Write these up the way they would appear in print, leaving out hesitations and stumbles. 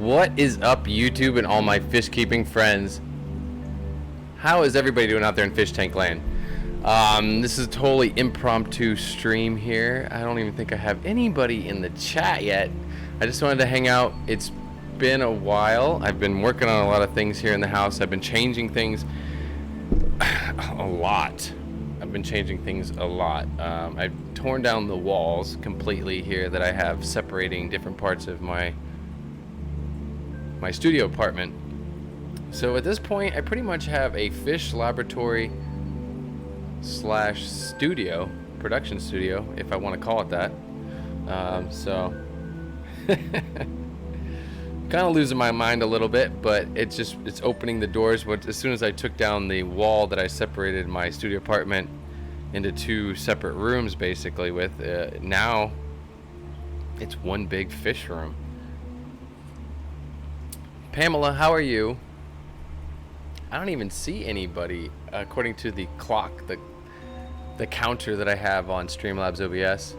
What is up, YouTube and all my fish keeping friends? How is everybody doing out there in fish tank land? This is a totally impromptu stream here. I don't even think I have anybody in the chat yet. I just wanted to hang out. It's been a while. I've been working on a lot of things here in the house. I've been changing things a lot. I've been changing things a lot. I've torn down the walls completely here that I have separating different parts of my studio apartment. So at this point, I pretty much have a fish laboratory slash studio, production studio, if I want to call it that. So kind of losing my mind a little bit, but it's opening the doors. As soon as I took down the wall that I separated my studio apartment into two separate rooms, basically, with now it's one big fish room. Pamela, how are you? I don't even see anybody according to the clock, the counter that I have on Streamlabs OBS.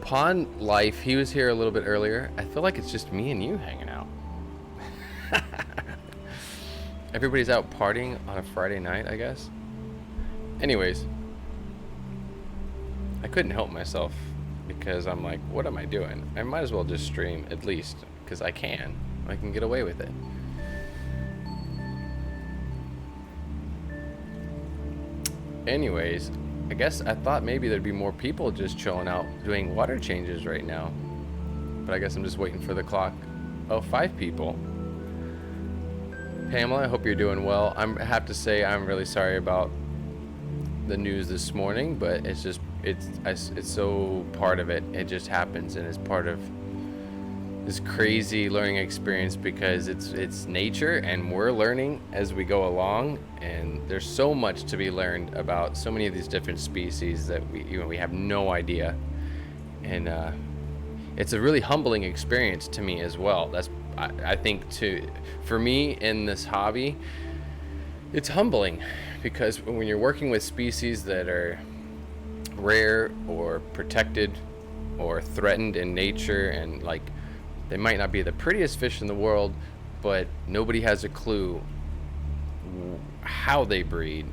Pond Life, he was here a little bit earlier. I feel like it's just me and you hanging out. Everybody's out partying on a Friday night, I guess. Anyways, I couldn't help myself because I'm like, what am I doing? I might as well just stream at least because I can get away with it. Anyways, I guess I thought maybe there'd be more people just chilling out doing water changes right now. But I guess I'm just waiting for the clock. Oh, 5 people. Pamela, I hope you're doing well. I have to say I'm really sorry about the news this morning, but it's so part of it. It just happens, and it's part of this crazy learning experience because it's nature and we're learning as we go along, and there's so much to be learned about so many of these different species that we have no idea, and it's a really humbling experience to me as well. That's I think for me in this hobby, it's humbling because when you're working with species that are rare or protected or threatened in nature, and like they might not be the prettiest fish in the world, but nobody has a clue how they breed,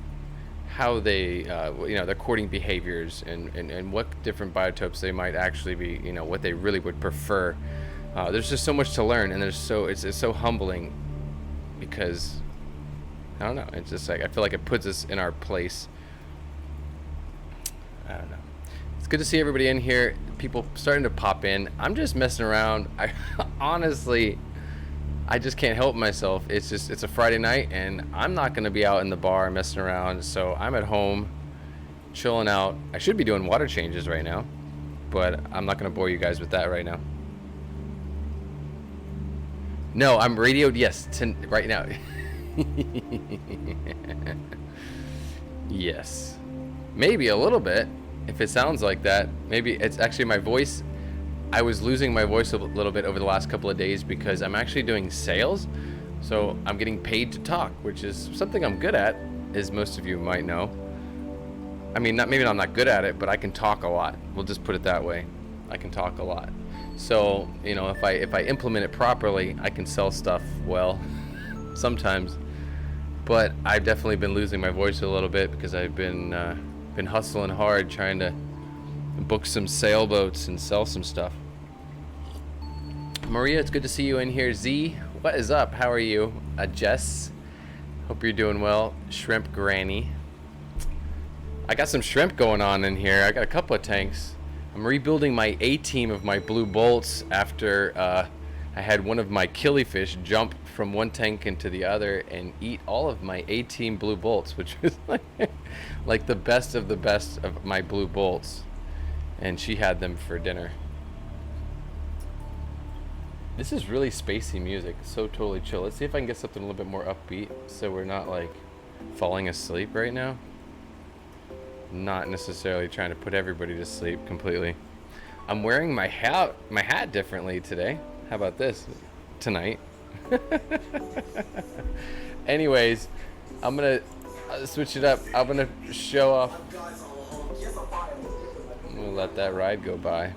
how they, their courting behaviors, and what different biotopes they might actually be, what they really would prefer. There's just so much to learn, and it's so humbling because, I don't know, it's just like, I feel like it puts us in our place. I don't know. It's good to see everybody in here. People starting to pop in. I'm just messing around. I honestly, I just can't help myself. It's a Friday night, and I'm not going to be out in the bar messing around. So I'm at home, chilling out. I should be doing water changes right now, but I'm not going to bore you guys with that right now. No, I'm radioed. Yes, right now. Yes, maybe a little bit. If it sounds like that, maybe it's actually my voice. I was losing my voice a little bit over the last couple of days because I'm actually doing sales. So I'm getting paid to talk, which is something I'm good at, as most of you might know. I mean, maybe I'm not good at it, but I can talk a lot. We'll just put it that way. I can talk a lot. So, if I implement it properly, I can sell stuff well sometimes. But I've definitely been losing my voice a little bit because I've been hustling hard trying to book some sailboats and sell some stuff. Maria, it's good to see you in here. Z, what is up? How are you? Jess, hope you're doing well. Shrimp Granny. I got some shrimp going on in here. I got a couple of tanks. I'm rebuilding my A-team of my blue bolts after I had one of my killifish jump from one tank into the other and eat all of my A-team blue bolts, which was like the best of my blue bolts, and she had them for dinner. This is really spacey music, so totally chill. Let's see if I can get something a little bit more upbeat so we're not like falling asleep right now. Not necessarily trying to put everybody to sleep completely. I'm wearing my hat differently today. How about this? Tonight. Anyways, I'm gonna switch it up. I'm gonna show off. We'll let that ride go by.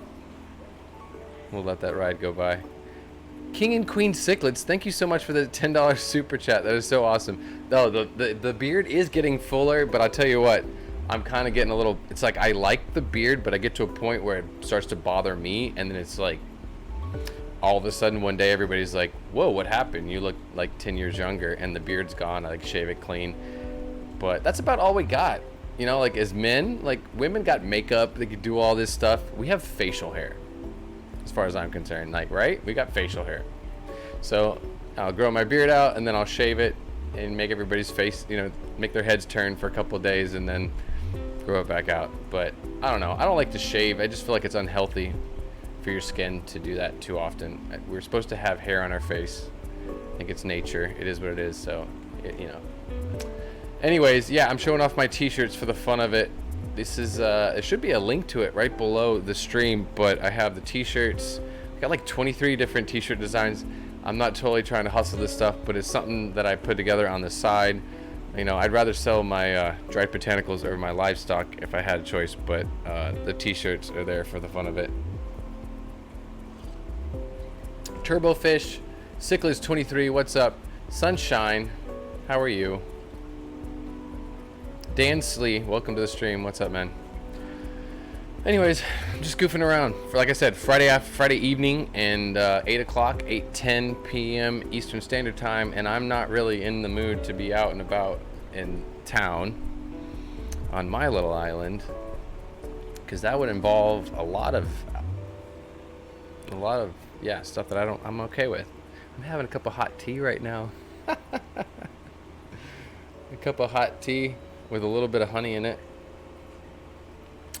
King and Queen Cichlids, thank you so much for the $10 super chat. That is so awesome. No, the beard is getting fuller, but I'll tell you what, I'm kind of getting a little, it's like I like the beard, but I get to a point where it starts to bother me, and then it's like, all of a sudden one day everybody's like, whoa, what happened? You look like 10 years younger, and the beard's gone. I like shave it clean. But that's about all we got. You know, like as men, like women got makeup, they could do all this stuff. We have facial hair. As far as I'm concerned, like, right? We got facial hair. So I'll grow my beard out, and then I'll shave it and make everybody's face, you know, make their heads turn for a couple of days and then grow it back out. But I don't know. I don't like to shave. I just feel like it's unhealthy for your skin to do that too often. We're supposed to have hair on our face. I think it's nature. It is what it is. So, you know. Anyways, yeah, I'm showing off my t-shirts for the fun of it. This is, it should be a link to it right below the stream, but I have the t-shirts. I got like 23 different t-shirt designs. I'm not totally trying to hustle this stuff, but it's something that I put together on the side. You know, I'd rather sell my dried botanicals or my livestock if I had a choice, but the t-shirts are there for the fun of it. Turbofish, Cichlids 23, what's up? Sunshine, how are you? Dan Slee, welcome to the stream. What's up, man? Anyways, I'm just goofing around. For, like I said, Friday evening, and 8 o'clock, 8:10 p.m. Eastern Standard Time, and I'm not really in the mood to be out and about in town on my little island, because that would involve a lot of yeah, stuff that I'm okay with. I'm having a cup of hot tea right now. A cup of hot tea with a little bit of honey in it.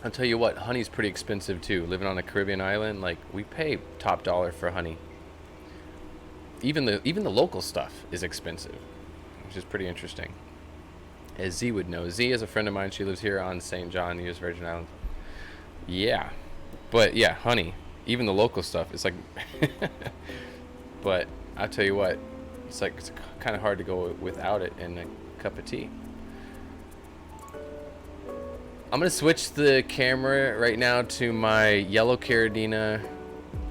I'll tell you what, honey's pretty expensive too. Living on a Caribbean island, like, we pay top dollar for honey. Even the local stuff is expensive, which is pretty interesting. As Z would know. Z is a friend of mine. She lives here on St. John, U.S. Virgin Islands. Yeah. But yeah, honey. Even the local stuff, it's like but I'll tell you what, it's like, it's kind of hard to go without it in a cup of tea. I'm gonna switch the camera right now to my yellow Caridina,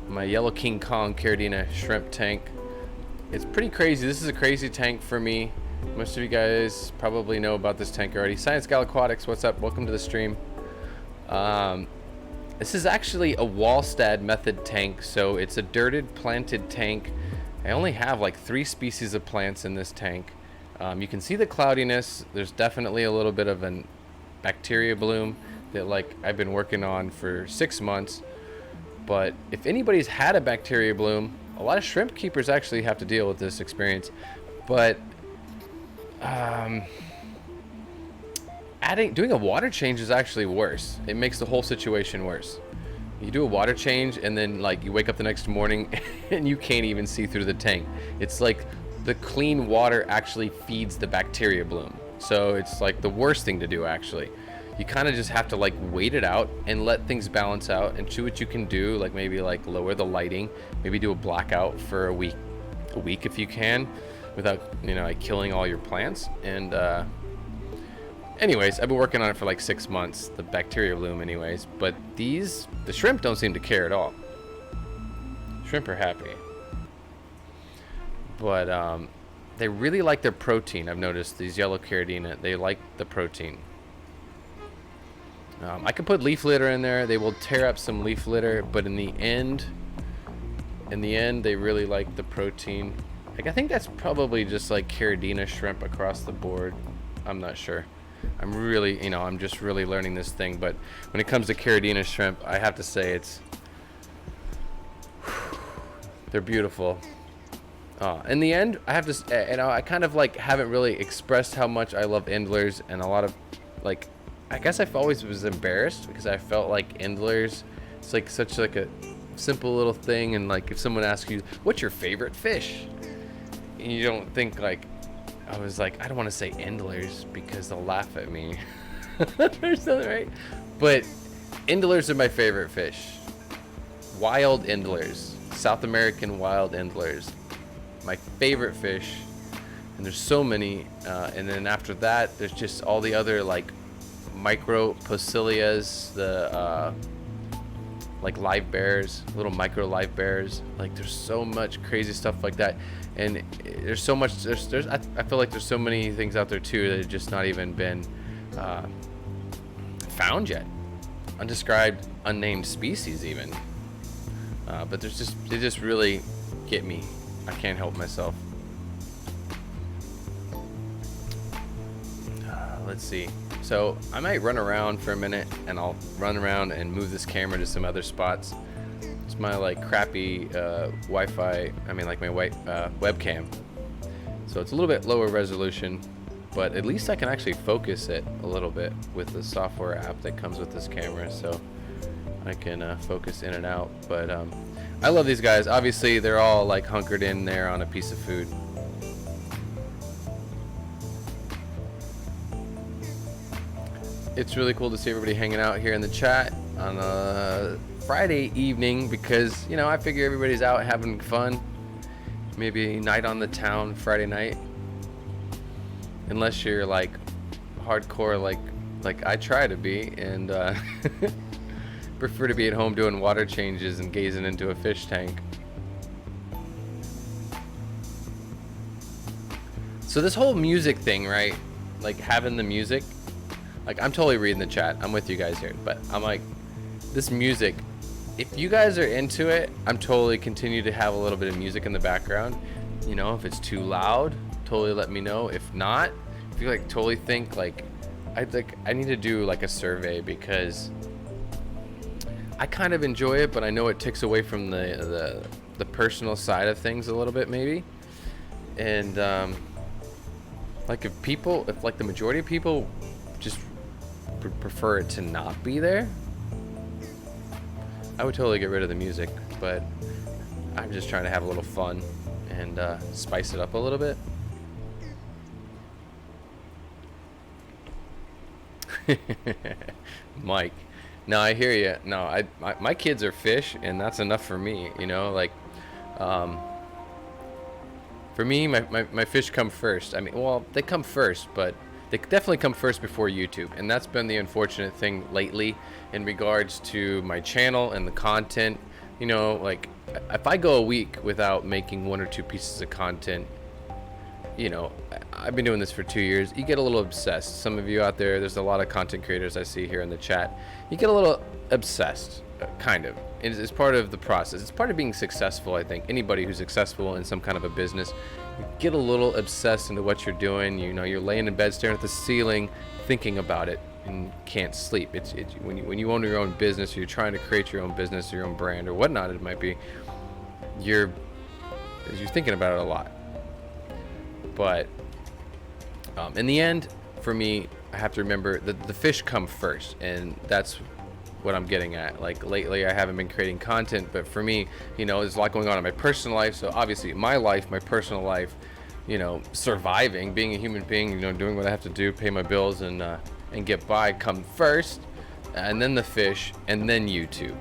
my yellow King Kong Caridina shrimp tank. It's pretty crazy. This is a crazy tank for me. Most of you guys probably know about this tank already. Science Gal Aquatics, what's up? Welcome to the stream. This is actually a Wallstad method tank, so it's a dirted planted tank. I only have like 3 species of plants in this tank. You can see the cloudiness. There's definitely a little bit of a bacteria bloom that, like, I've been working on for 6 months. But if anybody's had a bacteria bloom, a lot of shrimp keepers actually have to deal with this experience. But doing a water change is actually worse. It makes the whole situation worse. You do a water change, and then, like, you wake up the next morning and you can't even see through the tank. It's like the clean water actually feeds the bacteria bloom. So it's like the worst thing to do, actually. You kind of just have to, like, wait it out and let things balance out and see what you can do. Like, maybe, like, lower the lighting, maybe do a blackout for a week if you can, without, you know, like, killing all your plants. And anyways, I've been working on it for like 6 months, the bacteria bloom anyways, but the shrimp don't seem to care at all. Shrimp are happy. But they really like their protein. I've noticed these yellow Caridina, they like the protein. I could put leaf litter in there. They will tear up some leaf litter, but in the end, they really like the protein. Like, I think that's probably just like Caridina shrimp across the board. I'm not sure. I'm really, you know, I'm just really learning this thing. But when it comes to Caridina shrimp, I have to say they're beautiful. In the end, I have to, you know, I kind of like haven't really expressed how much I love Endlers, and a lot of, like, I guess I've always was embarrassed because I felt like Endlers, it's like such like a simple little thing, and like if someone asks you, what's your favorite fish? And you don't think, like, I was like, I don't want to say Endlers because they'll laugh at me. Or something, right? But Endlers are my favorite fish. Wild Endlers. South American wild Endlers. My favorite fish. And there's so many. And then after that, there's just all the other, like, micro Posilias, the like live bears, little micro live bears. Like there's so much crazy stuff like that, and there's so much. I feel like there's so many things out there too that have just not even been found yet. Undescribed, unnamed species even. But they just really get me. I can't help myself. Let's see. So I might run around for a minute, and I'll run around and move this camera to some other spots. It's my like crappy Wi-Fi. I mean, like my webcam. So it's a little bit lower resolution, but at least I can actually focus it a little bit with the software app that comes with this camera. So I can focus in and out. But I love these guys. Obviously, they're all like hunkered in there on a piece of food. It's really cool to see everybody hanging out here in the chat on a Friday evening because, you know, I figure everybody's out having fun. Maybe night on the town Friday night. Unless you're like hardcore like I try to be and prefer to be at home doing water changes and gazing into a fish tank. So this whole music thing, right? Like having the music. Like, I'm totally reading the chat. I'm with you guys here. But I'm like, this music, if you guys are into it, I'm totally continue to have a little bit of music in the background. You know, if it's too loud, totally let me know. If not, if you like totally think like I need to do like a survey because I kind of enjoy it, but I know it takes away from the personal side of things a little bit maybe. And like if like the majority of people just prefer it to not be there, I would totally get rid of the music, but I'm just trying to have a little fun and spice it up a little bit. Mike, no, I hear you. No, my kids are fish, and that's enough for me, you know, like for me, my fish come first. I mean, well, they come first, but they definitely come first before YouTube, and that's been the unfortunate thing lately in regards to my channel and the content. You know, like if I go a week without making 1 or 2 pieces of content, you know, I've been doing this for 2 years, you get a little obsessed. Some of you out there's a lot of content creators I see here in the chat. You get a little obsessed, kind of. It's part of the process. It's part of being successful, I think. Anybody who's successful in some kind of a business, you get a little obsessed into what you're doing. You know, you're laying in bed staring at the ceiling, thinking about it, and can't sleep. It's when you own your own business, or you're trying to create your own business, or your own brand, or whatnot it might be, you're thinking about it a lot. But in the end, for me, I have to remember that the fish come first, and that's what I'm getting at. Like lately I haven't been creating content, but for me, you know, there's a lot going on in my personal life. So obviously my life, my personal life, you know, surviving, being a human being, you know, doing what I have to do, pay my bills and get by come first, and then the fish, and then YouTube.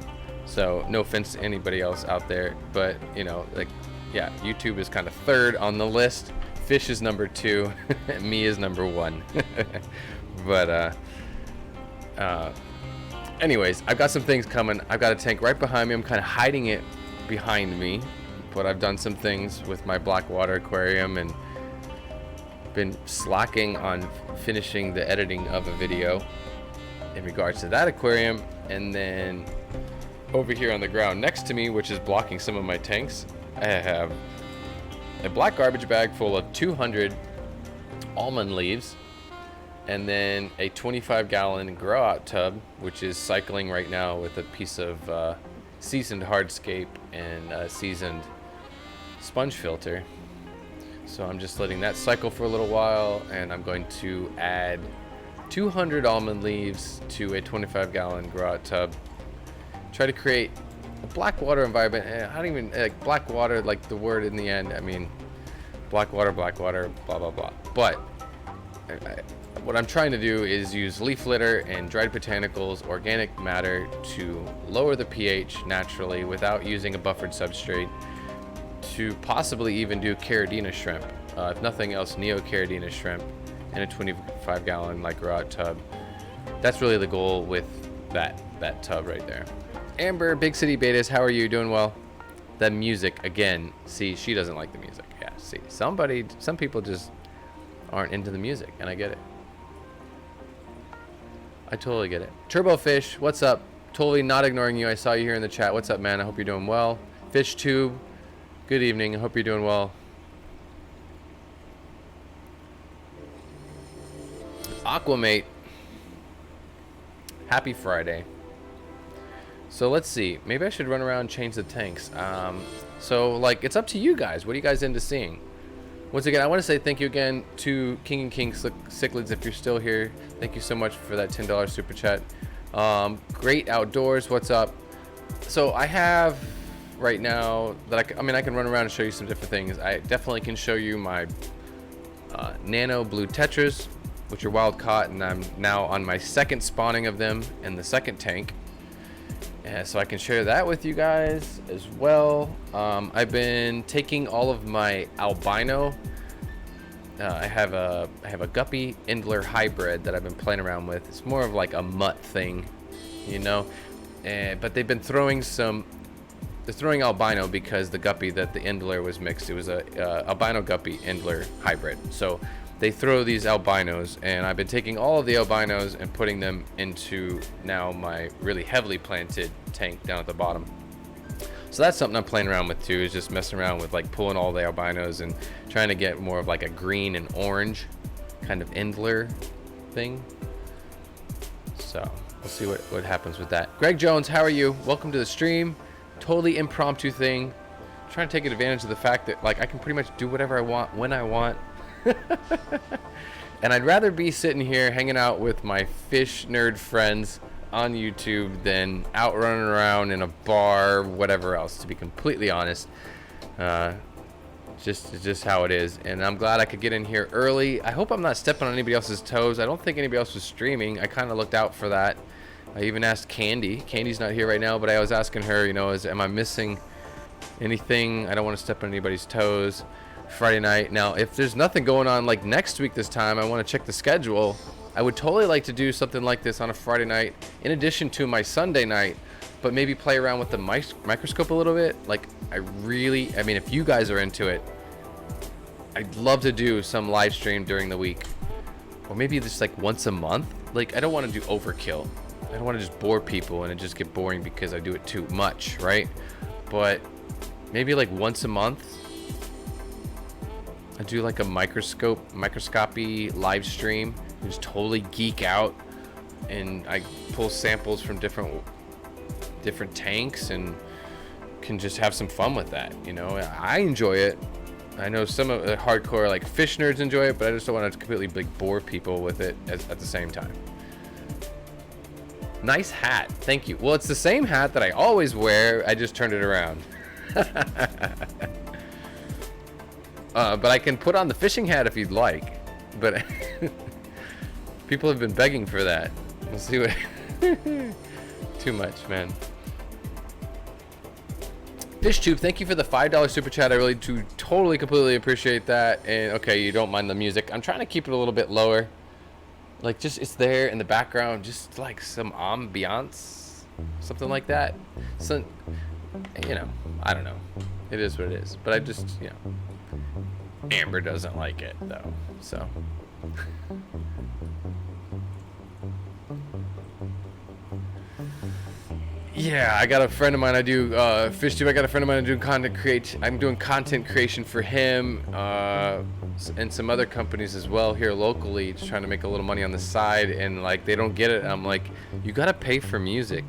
So no offense to anybody else out there, but you know, like, yeah, YouTube is kind of third on the list. Fish is number 2, me is number 1. But anyways, I've got some things coming. I've got a tank right behind me. I'm kind of hiding it behind me, but I've done some things with my Blackwater aquarium and been slacking on finishing the editing of a video in regards to that aquarium. And then over here on the ground next to me, which is blocking some of my tanks, I have a black garbage bag full of 200 almond leaves, and then a 25-gallon grow out tub, which is cycling right now with a piece of seasoned hardscape and a seasoned sponge filter. So I'm just letting that cycle for a little while, and I'm going to add 200 almond leaves to a 25-gallon grow out tub. Try to create a Blackwater environment. I don't even like Blackwater, like the word in the end. I mean, Blackwater, blah blah blah. But what I'm trying to do is use leaf litter and dried botanicals, organic matter to lower the pH naturally without using a buffered substrate, to possibly even do Caridina shrimp, if nothing else, Neocaridina shrimp in a 25-gallon like grow out tub. That's really the goal with that tub right there. Amber, Big City Betas, how are you? Doing well? The music, again. See, she doesn't like the music. Yeah, see, some people just aren't into the music, and I get it. I totally get it. Turbofish, what's up? Totally not ignoring you. I saw you here in the chat. What's up, man? I hope you're doing well. FishTube, good evening. I hope you're doing well. Aquamate, happy Friday. So let's see. Maybe I should run around and change the tanks. So, like, it's up to you guys. What are you guys into seeing? Once again, I want to say thank you again to King and King Cichlids if you're still here. Thank you so much for that $10 super chat. Great Outdoors, what's up? So I have right now that I can run around and show you some different things. I definitely can show you my nano blue tetras, which are wild caught, and I'm now on my second spawning of them in the second tank. So I can share that with you guys as well. I've been taking all of my albino. I have a guppy Indler hybrid that I've been playing around with. It's more of like a mutt thing, you know. But they've been throwing they're throwing albino because the guppy that the Indler was mixed. It was a albino guppy Indler hybrid. So they throw these albinos, and I've been taking all of the albinos and putting them into now my really heavily planted tank down at the bottom. So that's something I'm playing around with too, is just messing around with like pulling all the albinos and trying to get more of like a green and orange kind of Indler thing. So we'll see what happens with that. Greg Jones, how are you? Welcome to the stream. Totally impromptu thing. I'm trying to take advantage of the fact that like I can pretty much do whatever I want when I want. And I'd rather be sitting here hanging out with my fish nerd friends on YouTube than out running around in a bar, whatever else, to be completely honest. Just how it is. And I'm glad I could get in here early. I hope I'm not stepping on anybody else's toes. I don't think anybody else was streaming. I kind of looked out for that. I even asked Candy. Candy's not here right now, but I was asking her, you know, am I missing anything? I don't want to step on anybody's toes. Friday night. Now, if there's nothing going on like next week this time, I want to check the schedule. I would totally like to do something like this on a Friday night in addition to my Sunday night, but maybe play around with the microscope a little bit. Like, I mean, if you guys are into it, I'd love to do some live stream during the week, or maybe just like once a month. Like, I don't want to do overkill. I don't want to just bore people and it just get boring because I do it too much, right? But maybe like once a month, I do like a microscopy live stream. I just totally geek out, and I pull samples from different tanks and can just have some fun with that. You know, I enjoy it. I know some of the hardcore like fish nerds enjoy it, but I just don't want to completely like bore people with it at the same time. Nice hat, thank you. Well, it's the same hat that I always wear. I just turned it around. But I can put on the fishing hat if you'd like. But people have been begging for that. We'll see what. Too much, man. FishTube, thank you for the $5 super chat. I really do totally, completely appreciate that. And okay, you don't mind the music. I'm trying to keep it a little bit lower. Like, just it's there in the background, just like some ambiance, something like that. So, you know, I don't know. It is what it is. But I just, you know. Amber doesn't like it though, so. Yeah, I got a friend of mine. I do FishTube. I got a friend of mine. I'm doing content creation for him and some other companies as well here locally, just trying to make a little money on the side. And like they don't get it. I'm like, you gotta pay for music.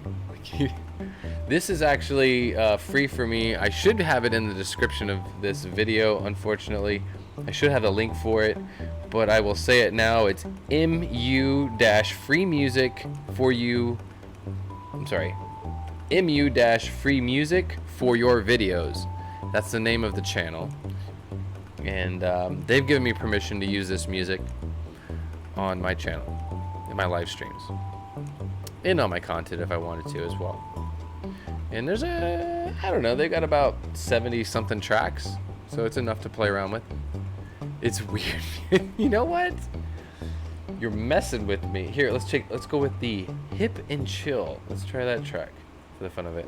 This is actually free for me. I should have it in the description of this video, unfortunately. I should have a link for it, but I will say it now. It's MU-free music for you. I'm sorry. MU-free music for your videos. That's the name of the channel. And they've given me permission to use this music on my channel, in my live streams, and on my content if I wanted to as well. And there's I don't know, they got about 70 something tracks, so it's enough to play around with. It's weird. You know what? You're messing with me. Here, let's go with the Hip and Chill. Let's try that track. for the fun of it.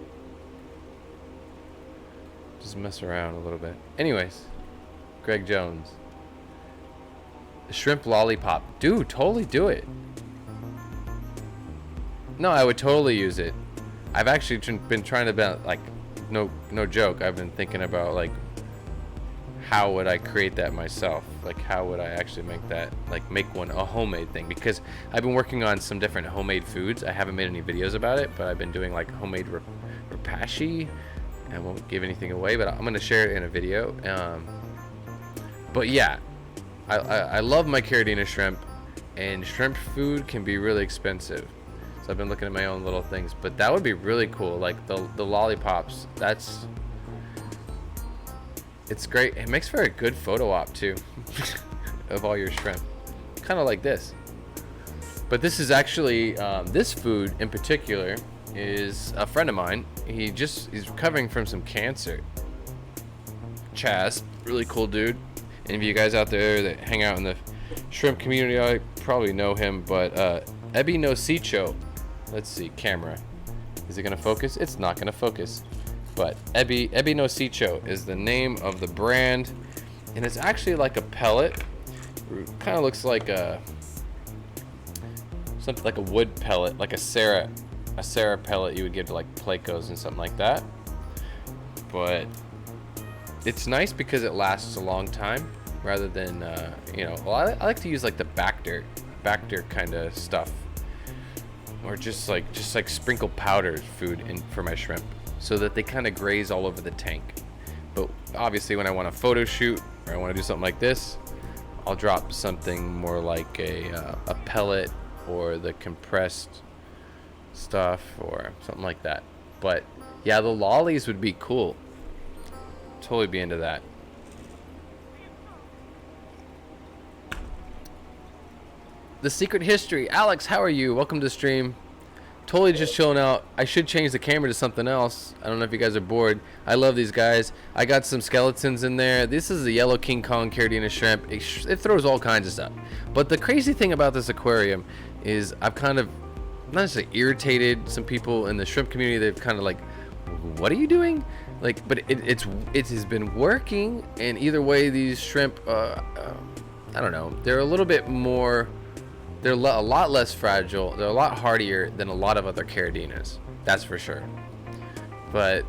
Just mess around a little bit. Anyways, Greg Jones. Shrimp lollipop. Dude, totally do it. No, I would totally use it. I've actually been trying to, like, no joke. I've been thinking about, like, how would I create that myself? Like, how would I actually make that, like, make one a homemade thing? Because I've been working on some different homemade foods. I haven't made any videos about it, but I've been doing, like, homemade rapashi. I won't give anything away, but I'm gonna share it in a video. But yeah, I love my Caridina shrimp, and shrimp food can be really expensive. So I've been looking at my own little things, but that would be really cool. Like the lollipops, it's great. It makes for a good photo op too of all your shrimp, kind of like this. But this is actually this food in particular is a friend of mine. He's recovering from some cancer. Chaz, really cool dude. Any of you guys out there that hang out in the shrimp community, I probably know him, but Ebi no Sicho. Let's see, camera. Is it gonna focus? It's not gonna focus. But Ebi no Sicho is the name of the brand, and it's actually like a pellet. Kind of looks like something like a wood pellet, like a Sarah pellet you would give to like Plecos and something like that. But it's nice because it lasts a long time rather than well, I like to use like the Bacter kind of stuff, or just like sprinkle powdered food in for my shrimp so that they kind of graze all over the tank. But obviously when I want a photo shoot or I want to do something like this, I'll drop something more like a pellet or the compressed stuff or something like that. But yeah, the lollies would be cool. Totally be into that. The Secret History. Alex, how are you? Welcome to the stream. Totally just chilling out. I should change the camera to something else. I don't know if you guys are bored. I love these guys. I got some skeletons in there. This is the yellow King Kong Caridina shrimp. It throws all kinds of stuff. But the crazy thing about this aquarium is I've kind of, not necessarily irritated some people in the shrimp community. They've kind of like, what are you doing? Like, but it has been working. And either way, these shrimp, I don't know, they're a little bit more, they're a lot less fragile. They're a lot hardier than a lot of other Caridinas. That's for sure. But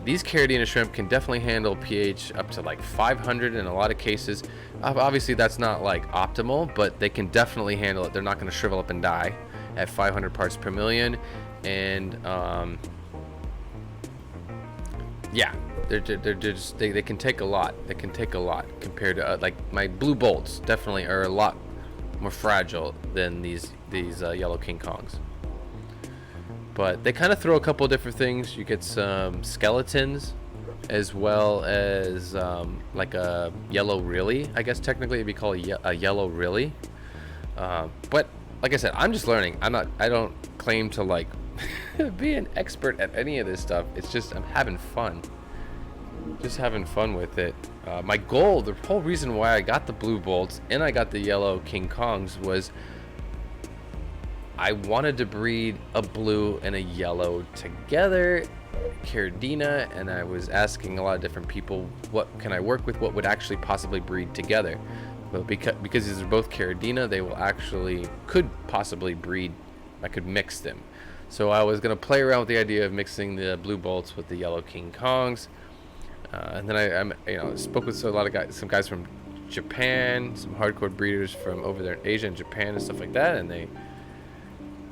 these Caridina shrimp can definitely handle pH up to like 500 in a lot of cases. Obviously, that's not like optimal, but they can definitely handle it. They're not going to shrivel up and die at 500 parts per million. And yeah, they can take a lot. They can take a lot compared to like my blue bolts. Definitely are a lot more fragile than these yellow King Kongs. But they kind of throw a couple different things. You get some skeletons, as well as like a yellow rilly. I guess technically it'd be called a yellow rilly. But like I said, I'm just learning. I don't claim to like be an expert at any of this stuff. It's just I'm having fun. Just having fun with it. My goal, the whole reason why I got the blue bolts and I got the yellow King Kongs was I wanted to breed a blue and a yellow together, Caridina, and I was asking a lot of different people, what can I work with, what would actually possibly breed together. But because these are both Caridina, they could possibly breed. I could mix them. So I was gonna play around with the idea of mixing the blue bolts with the yellow King Kongs. And then I spoke with some guys from Japan, some hardcore breeders from over there in Asia and Japan and stuff like that, and they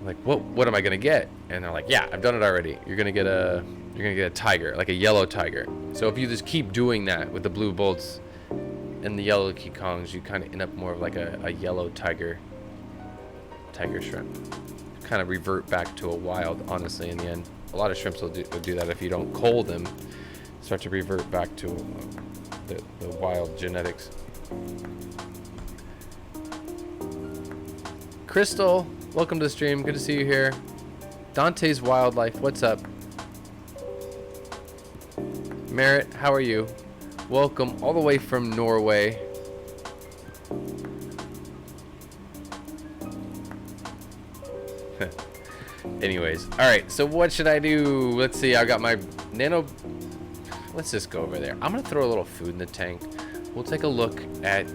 like, what am I gonna get? And they're like, yeah, I've done it already. You're gonna get a tiger, like a yellow tiger. So if you just keep doing that with the blue bolts and the yellow King Kongs, you kind of end up more of like a yellow tiger shrimp. Kind of revert back to a wild, honestly, in the end. A lot of shrimps will do that if you don't cull them. Start to revert back to the wild genetics. Crystal, welcome to the stream. Good to see you here. Dante's Wildlife, what's up? Merritt, how are you? Welcome all the way from Norway. Anyways, all right, so what should I do? Let's see, I got my nano. Let's just go over there. I'm gonna throw a little food in the tank. We'll take a look at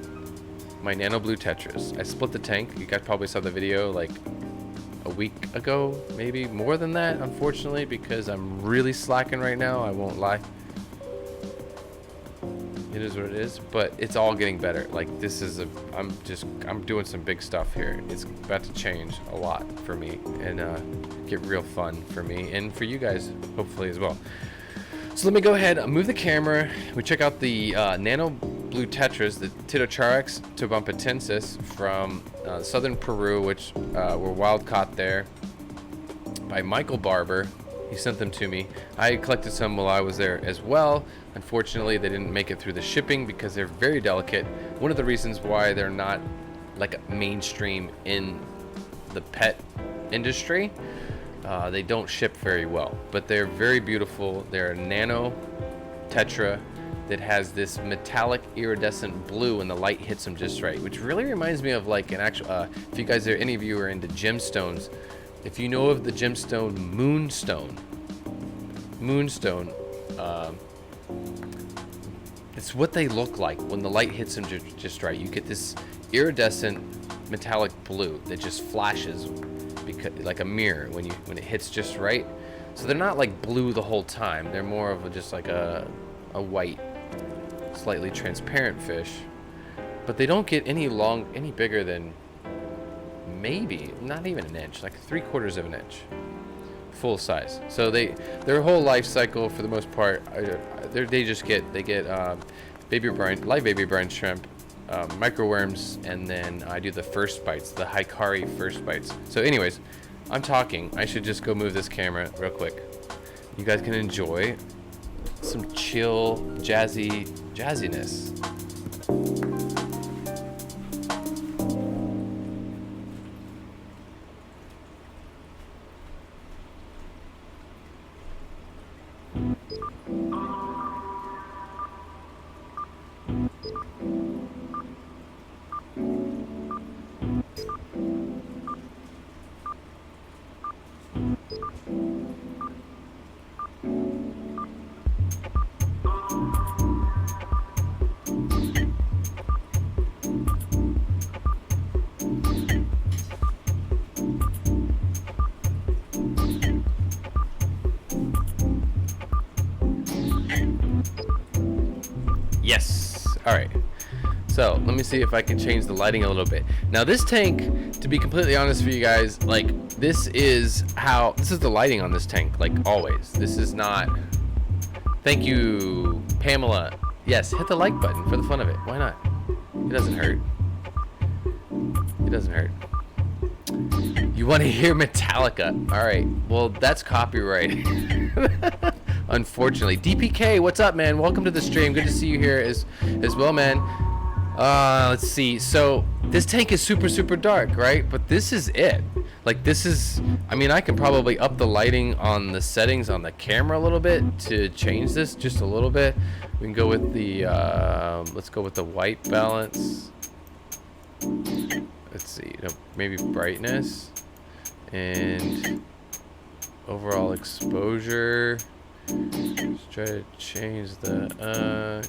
my nano blue tetras. I split the tank. You guys probably saw the video like a week ago, maybe more than that, unfortunately, because I'm really slacking right now. I won't lie. It is what it is, but it's all getting better. Like, this is I'm doing some big stuff here. It's about to change a lot for me and get real fun for me and for you guys, hopefully, as well. So let me go ahead, move the camera. We check out the nano blue tetras, the Titocharex tubumpatensis from southern Peru, which were wild caught there by Michael Barber. He sent them to me. I collected some while I was there as well. Unfortunately, they didn't make it through the shipping because they're very delicate. One of the reasons why they're not like mainstream in the pet industry, they don't ship very well, but they're very beautiful. They're a nano tetra that has this metallic iridescent blue and the light hits them just right, which really reminds me of like an actual, if you guys are, any of you are into gemstones, if you know of the gemstone moonstone, it's what they look like when the light hits them just right. You get this iridescent metallic blue that just flashes because, like a mirror when it hits just right. So they're not like blue the whole time. They're more of just like a white, slightly transparent fish. But they don't get any bigger than maybe not even an inch, like 3/4 of an inch, full size. So their whole life cycle for the most part, they get live baby brine shrimp, microworms, and then I do the first bites, the Hikari first bites. So anyways, I'm talking. I should just go move this camera real quick. You guys can enjoy some chill, jazziness. Yes. All right. So let me see if I can change the lighting a little bit. Now this tank, to be completely honest for you guys, like this is the lighting on this tank, like always. This is not, thank you, Pamela. Yes, hit the like button for the fun of it. Why not? It doesn't hurt. It doesn't hurt. You want to hear Metallica? All right. Well, that's copyright. Unfortunately. DPK, what's up, man? Welcome to the stream. Good to see you here as well, man. Let's see. So this tank is super dark, right? But this is it. Like this is, I mean, I can probably up the lighting on the settings on the camera a little bit to change this just a little bit. We can go with the, let's go with the white balance. Let's see, maybe brightness and overall exposure. Let's try to change the,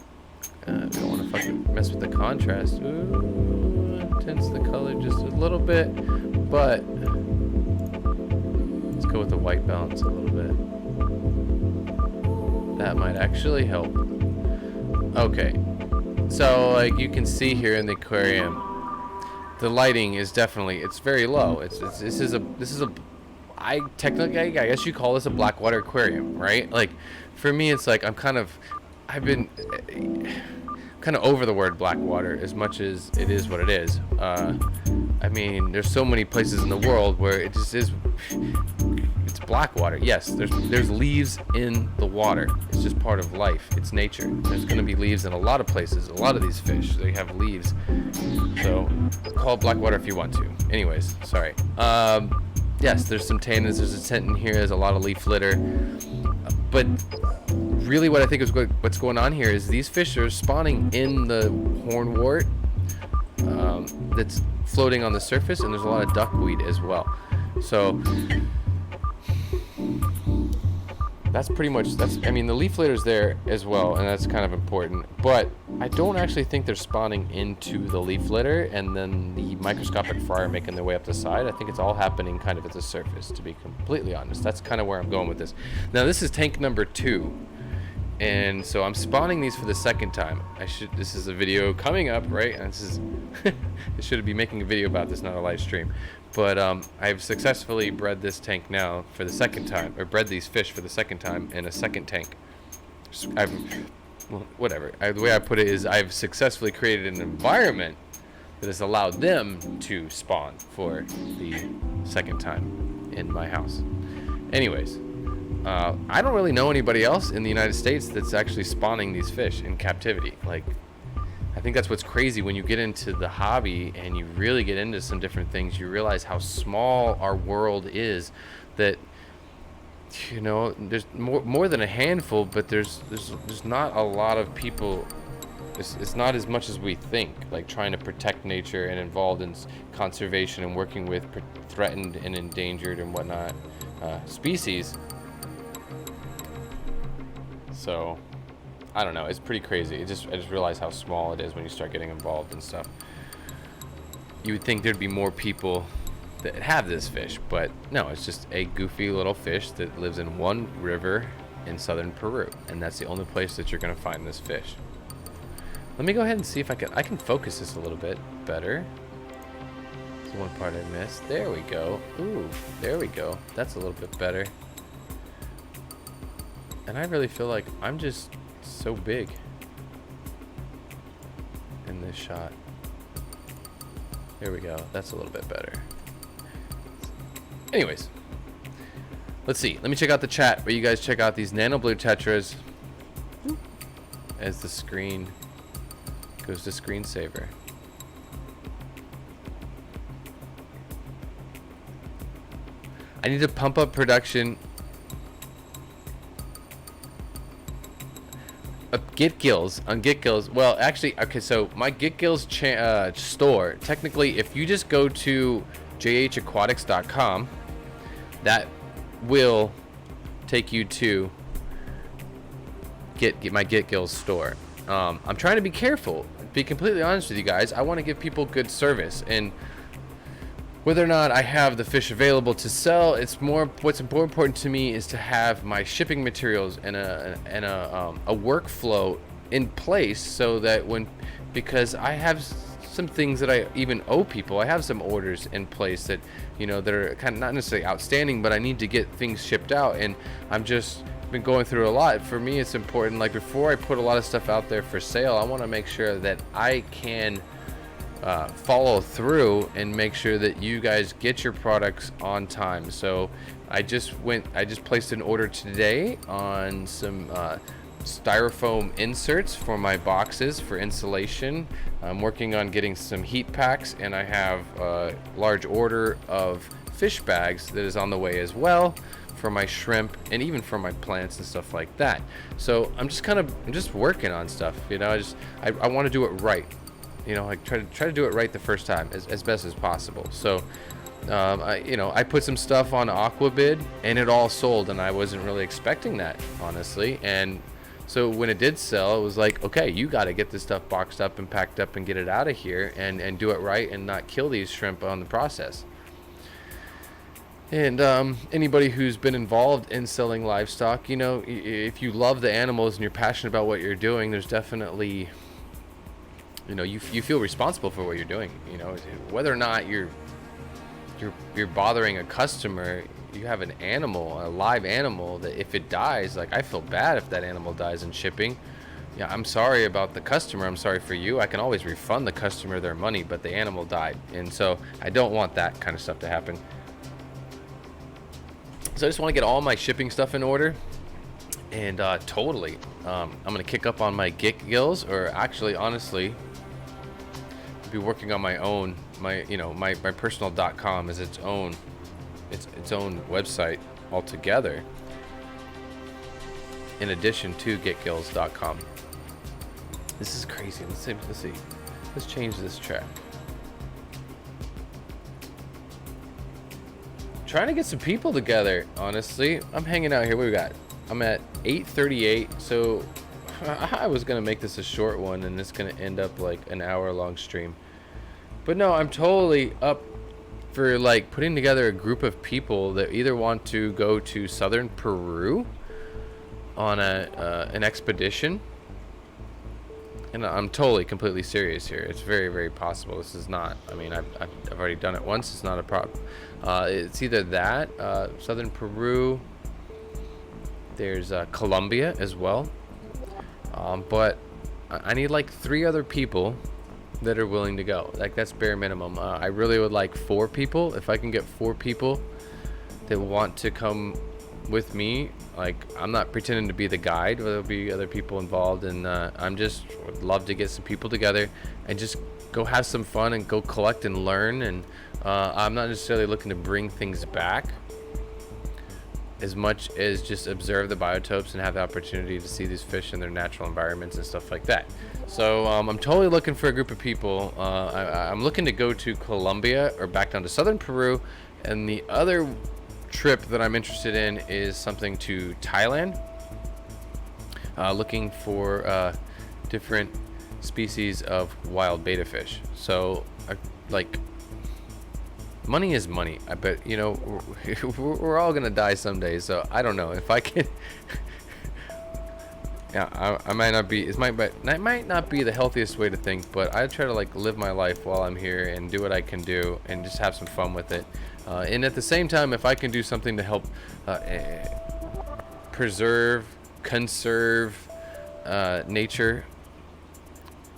I don't want to fucking mess with the contrast. Ooh, intense the color just a little bit, but let's go with the white balance a little bit. That might actually help. Okay, so like you can see here in the aquarium, the lighting is definitely, it's very low. This is a I guess you call this a Blackwater aquarium, right? Like for me, it's like I've been kind of over the word Blackwater as much as it is what it is. I mean, there's so many places in the world where it just is, it's Blackwater. Yes, there's leaves in the water. It's just part of life. It's nature. There's going to be leaves in a lot of places. A lot of these fish, they have leaves. So call it Blackwater if you want to. Anyways, sorry. Yes, there's some tannins. There's a tent in here. There's a lot of leaf litter. But really what I think is what's going on here is these fish are spawning in the hornwort that's floating on the surface, and there's a lot of duckweed as well. So that's pretty much, I mean, the leaf litter there as well, and that's kind of important, but I don't actually think they're spawning into the leaf litter and then the microscopic fry are making their way up the side. I think it's all happening kind of at the surface, to be completely honest. That's kind of where I'm going with this. Now, this is tank number 2, and so I'm spawning these for the second time. This is a video coming up, right? And this is, I should be making a video about this, not a live stream. But I've successfully bred this tank now for the second time, or bred these fish for the second time in a second tank. Well, whatever. The way I put it is I've successfully created an environment that has allowed them to spawn for the second time in my house. Anyways, I don't really know anybody else in the United States that's actually spawning these fish in captivity. Like, I think that's what's crazy when you get into the hobby and you really get into some different things. You realize how small our world is. That, you know, there's more than a handful, but there's not a lot of people. It's not as much as we think. Like trying to protect nature and involved in conservation and working with threatened and endangered and whatnot species. So, I don't know. It's pretty crazy. I just realized how small it is when you start getting involved and stuff. You would think there'd be more people that have this fish, but no, it's just a goofy little fish that lives in one river in southern Peru, and that's the only place that you're gonna find this fish. Let me go ahead and see if I can focus this a little bit better. There's one part I missed. There we go. Ooh, there we go. That's a little bit better. And I really feel like I'm just so big in this shot. There we go. That's a little bit better. Anyways, let's see. Let me check out the chat where you guys check out these nano blue tetras as the screen goes to screensaver. I need to pump up production. Get Gills on Get Gills. Well, actually, okay. So my Get Gills store. Technically, if you just go to jhaquatics.com, that will take you to get my Get Gills store. I'm trying to be careful. Be completely honest with you guys. I want to give people good service, and whether or not I have the fish available to sell, it's more. What's more important to me is to have my shipping materials and a workflow in place, so that because I have some things that I even owe people. I have some orders in place that, you know, that are kind of not necessarily outstanding, but I need to get things shipped out, and I'm just been going through a lot. For me, it's important. Like before I put a lot of stuff out there for sale, I want to make sure that I can follow through and make sure that you guys get your products on time. So I just placed an order today on some styrofoam inserts for my boxes for insulation. I'm working on getting some heat packs, and I have a large order of fish bags that is on the way as well for my shrimp and even for my plants and stuff like that. So I'm just working on stuff, you know. I want to do it right. You know, like try to do it right the first time as best as possible. So, I put some stuff on Aquabid and it all sold, and I wasn't really expecting that, honestly. And so when it did sell, it was like, okay, you got to get this stuff boxed up and packed up and get it out of here and do it right and not kill these shrimp on the process. And anybody who's been involved in selling livestock, you know, if you love the animals and you're passionate about what you're doing, there's definitely, you know, you feel responsible for what you're doing. You know, whether or not you're bothering a customer, you have an animal, a live animal, that if it dies, like, I feel bad if that animal dies in shipping. Yeah, I'm sorry about the customer. I'm sorry for you. I can always refund the customer their money, but the animal died, and so I don't want that kind of stuff to happen. So I just want to get all my shipping stuff in order. And totally, I'm gonna kick up on my Get Gills, or actually, honestly, be working on my own. My personal.com is its own website altogether, in addition to getgills.com. This is crazy. Let's see. Let's change this track. Trying to get some people together, honestly. I'm hanging out here. What we got? I'm at 8:38, so I was gonna make this a short one, and it's gonna end up like an hour-long stream. But no, I'm totally up for like putting together a group of people that either want to go to southern Peru on an expedition. And I'm totally, completely serious here. It's very, very possible. This is not. I mean, I've already done it once. It's not a problem. It's either that, southern Peru. There's Colombia as well. But I need like 3 other people that are willing to go. Like, that's bare minimum. I really would like 4 people. If I can get 4 people that want to come with me, like, I'm not pretending to be the guide. There'll be other people involved, and I'm just would love to get some people together and just go have some fun and go collect and learn. And I'm not necessarily looking to bring things back as much as just observe the biotopes and have the opportunity to see these fish in their natural environments and stuff like that. So I'm totally looking for a group of people. I'm looking to go to Colombia or back down to southern Peru, and the other trip that I'm interested in is something to Thailand, looking for different species of wild betta fish. So like, money is money. I bet, you know, we're all gonna die someday, so I don't know if I can. Yeah, I might not be. It might not be the healthiest way to think, but I try to like live my life while I'm here and do what I can do and just have some fun with it. And at the same time, if I can do something to help preserve, conserve nature,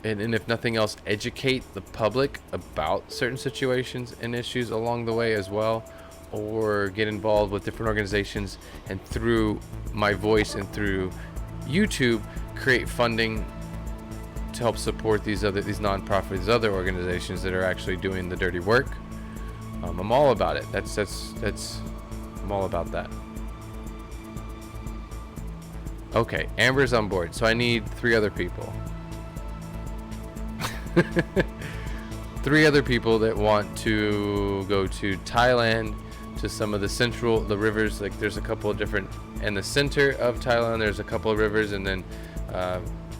and if nothing else, educate the public about certain situations and issues along the way as well, or get involved with different organizations, and through my voice and through YouTube create funding to help support these nonprofits, these other organizations that are actually doing the dirty work. I'm all about it. I'm all about that. Okay, Amber's on board, so I need 3 other people. 3 other people that want to go to Thailand, to some of the rivers. Like, there's a couple of different, in the center of Thailand there's a couple of rivers, and then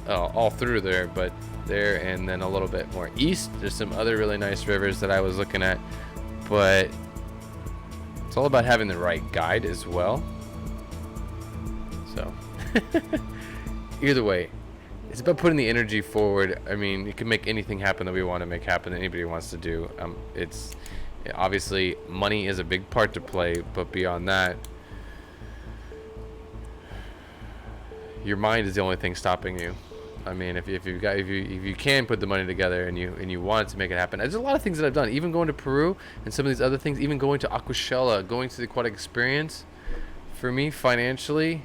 all through there, but there, and then a little bit more east there's some other really nice rivers that I was looking at. But it's all about having the right guide as well. So either way, it's about putting the energy forward. I mean, you can make anything happen that we want to make happen, that anybody wants to do. It's obviously money is a big part to play, but beyond that, your mind is the only thing stopping you. I mean, if you can put the money together and you want to make it happen. There's a lot of things that I've done, even going to Peru and some of these other things, even going to Aquashella, going to the aquatic experience. For me, financially,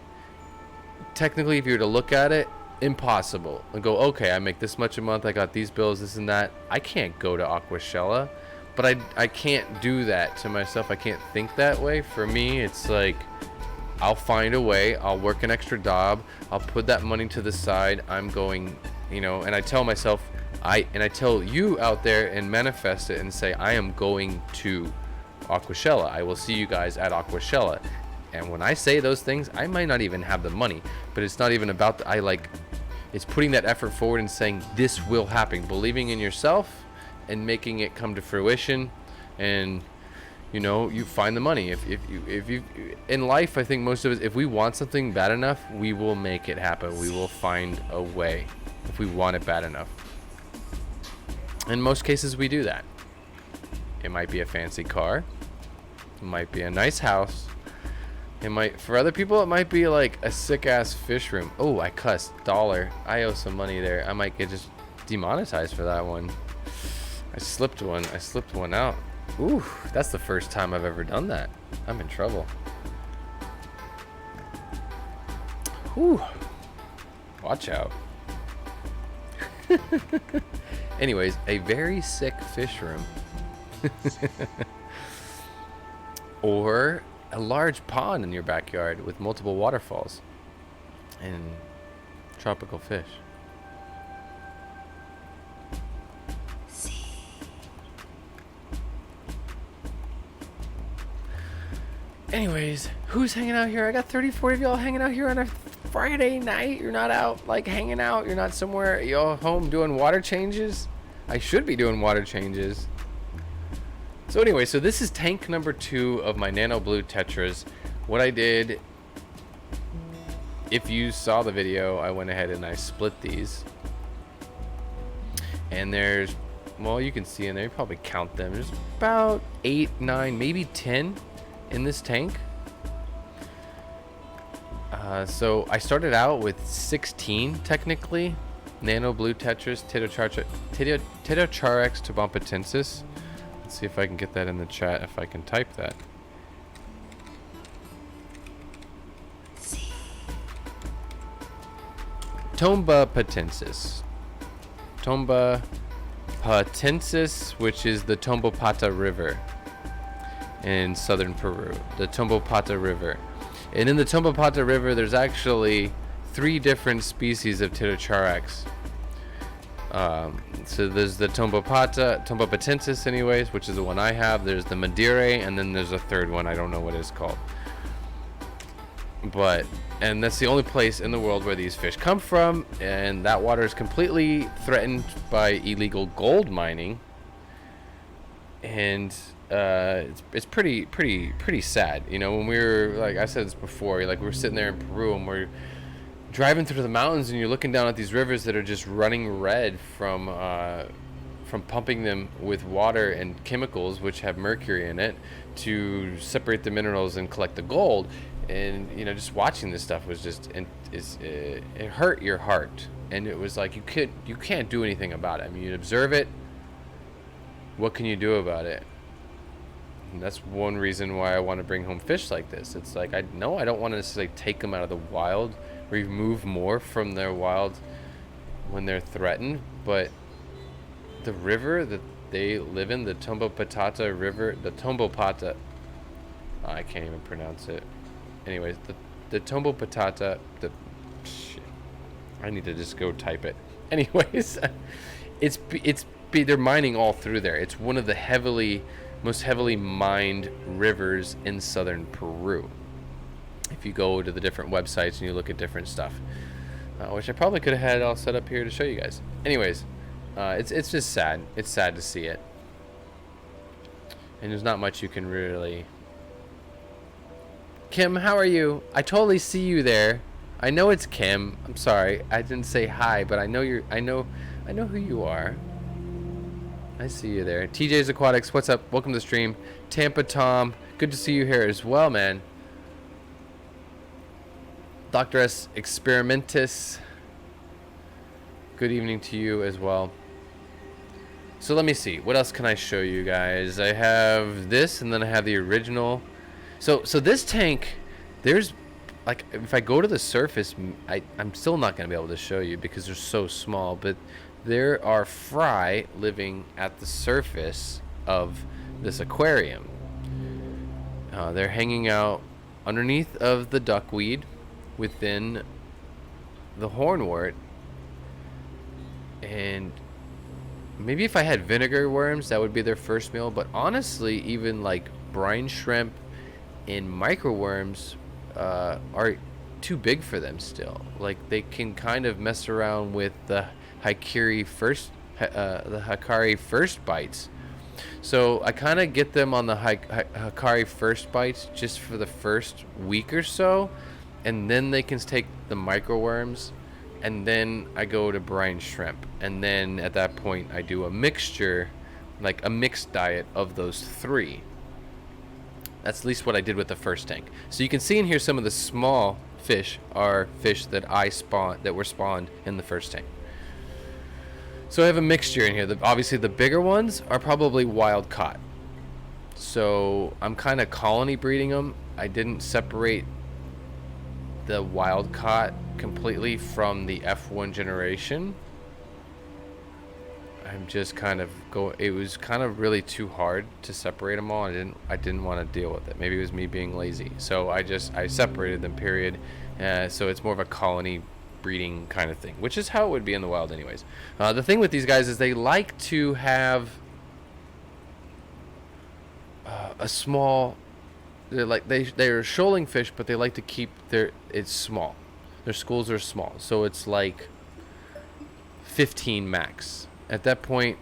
technically, if you were to look at it, impossible. And go, okay, I make this much a month, I got these bills, this and that. I can't go to Aquashella, but I can't do that to myself. I can't think that way. For me, it's like, I'll find a way. I'll work an extra job. I'll put that money to the side. I'm going, you know, and I tell myself, I tell you out there and manifest it and say, I am going to Aquashella. I will see you guys at Aquashella. And when I say those things, I might not even have the money, but it's not even about it's putting that effort forward and saying this will happen, believing in yourself and making it come to fruition. And you know, you find the money. If you in life, I think most of us, if we want something bad enough, we will make it happen. We will find a way if we want it bad enough. In most cases, we do that. It might be a fancy car. It might be a nice house. For other people, it might be like a sick ass fish room. Oh, I cussed. $1. I owe some money there. I might get just demonetized for that one. I slipped one out. Ooh, that's the first time I've ever done that. I'm in trouble. Ooh, watch out. Anyways, a very sick fish room. Or a large pond in your backyard with multiple waterfalls and tropical fish. Anyways, Who's hanging out here? I got 30, 40 of y'all hanging out here on a Friday night. You're not out like hanging out. You're not somewhere. Y'all home doing water changes. I should be doing water changes. So anyway, so this is tank number 2 of my nano blue tetras. What I did, if you saw the video, I went ahead and I split these. And there's, well, you can see in there, you probably count them. There's about 8, 9, maybe 10 in this tank. So I started out with 16 technically nano blue tetras, Titocharex tombopatensis. Let's see if I can get that in the chat, if I can type that. Tombopatensis. Tombopatensis, which is the Tombopata River in southern Peru. The Tombopata River. And in the Tombopata River, there's actually 3 different species of Titocharex. So there's the Tombopatensis anyways, which is the one I have. There's the Madeira, and then there's a third one. I don't know what it's called. And that's the only place in the world where these fish come from, and that water is completely threatened by illegal gold mining. And it's pretty sad. You know, when we were, like I said this before, like we're sitting there in Peru and we're driving through the mountains and you're looking down at these rivers that are just running red from pumping them with water and chemicals which have mercury in it to separate the minerals and collect the gold. And you know, just watching this stuff was just it hurt your heart. And it was like you can't do anything about it. I mean, you observe it. What can you do about it? And that's one reason why I want to bring home fish like this. It's like, I don't want to necessarily take them out of the wild, remove more from their wild when they're threatened, but the river that they live in, the Tombopata River, the Tombopata, I can't even pronounce it. Anyways, the Tombopata, shit, I need to just go type it. Anyways, they're mining all through there. It's one of the most heavily mined rivers in southern Peru. If you go to the different websites and you look at different stuff, which I probably could have had it all set up here to show you guys. Anyways, it's just sad. It's sad to see it, and there's not much you can really. Kim, how are you? I totally see you there. I know it's Kim. I'm sorry, I didn't say hi, but I know who you are. I see you there. TJ's Aquatics, what's up? Welcome to the stream. Tampa Tom, good to see you here as well, man. Dr. S Experimentus, good evening to you as well. So let me see, what else can I show you guys? I have this, and then I have the original. So this tank, there's, like, if I go to the surface, I'm still not going to be able to show you because they're so small, but there are fry living at the surface of this aquarium. They're hanging out underneath of the duckweed within the hornwort. And maybe if I had vinegar worms, that would be their first meal. But honestly, even like brine shrimp and microworms are too big for them still. Like, they can kind of mess around with the Hikari first bites. So I kind of get them on the Hikari first bites just for the first week or so, and then they can take the microworms, and then I go to brine shrimp, and then at that point I do a mixture, like a mixed diet of those 3. That's at least what I did with the first tank. So you can see in here some of the small fish are fish that were spawned in the first tank. So I have a mixture in here. Obviously the bigger ones are probably wild caught. So I'm kind of colony breeding them. I didn't separate the wild caught completely from the F1 generation. I'm just kind of it was kind of really too hard to separate them all. I didn't want to deal with it. Maybe it was me being lazy. So I separated them, period. So it's more of a colony breeding kind of thing, which is how it would be in the wild anyways. The thing with these guys is they like to have a small they're shoaling fish, but they like to keep it's small. Their schools are small, so it's like 15 max. At that point,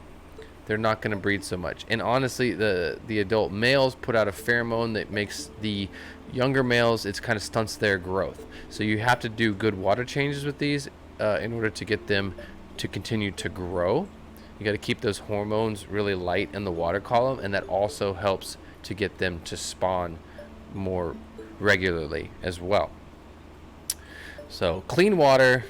they're not going to breed so much. And honestly, the adult males put out a pheromone that makes the younger males, it's kind of stunts their growth. So you have to do good water changes with these in order to get them to continue to grow. You got to keep those hormones really light in the water column, and that also helps to get them to spawn more regularly as well. So clean water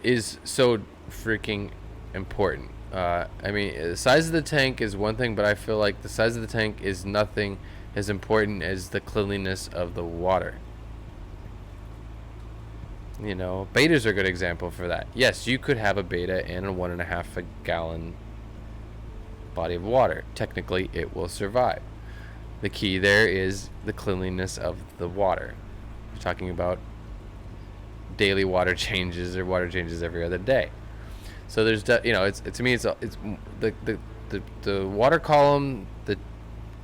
is so freaking important. I mean, the size of the tank is one thing, but I feel like the size of the tank is nothing as important as the cleanliness of the water. You know, betas are a good example for that. Yes, you could have a beta in a 1.5 gallon body of water. Technically, it will survive. The key there is the cleanliness of the water. We're talking about daily water changes or water changes every other day. So there's, you know, it's to me, it's the water column, the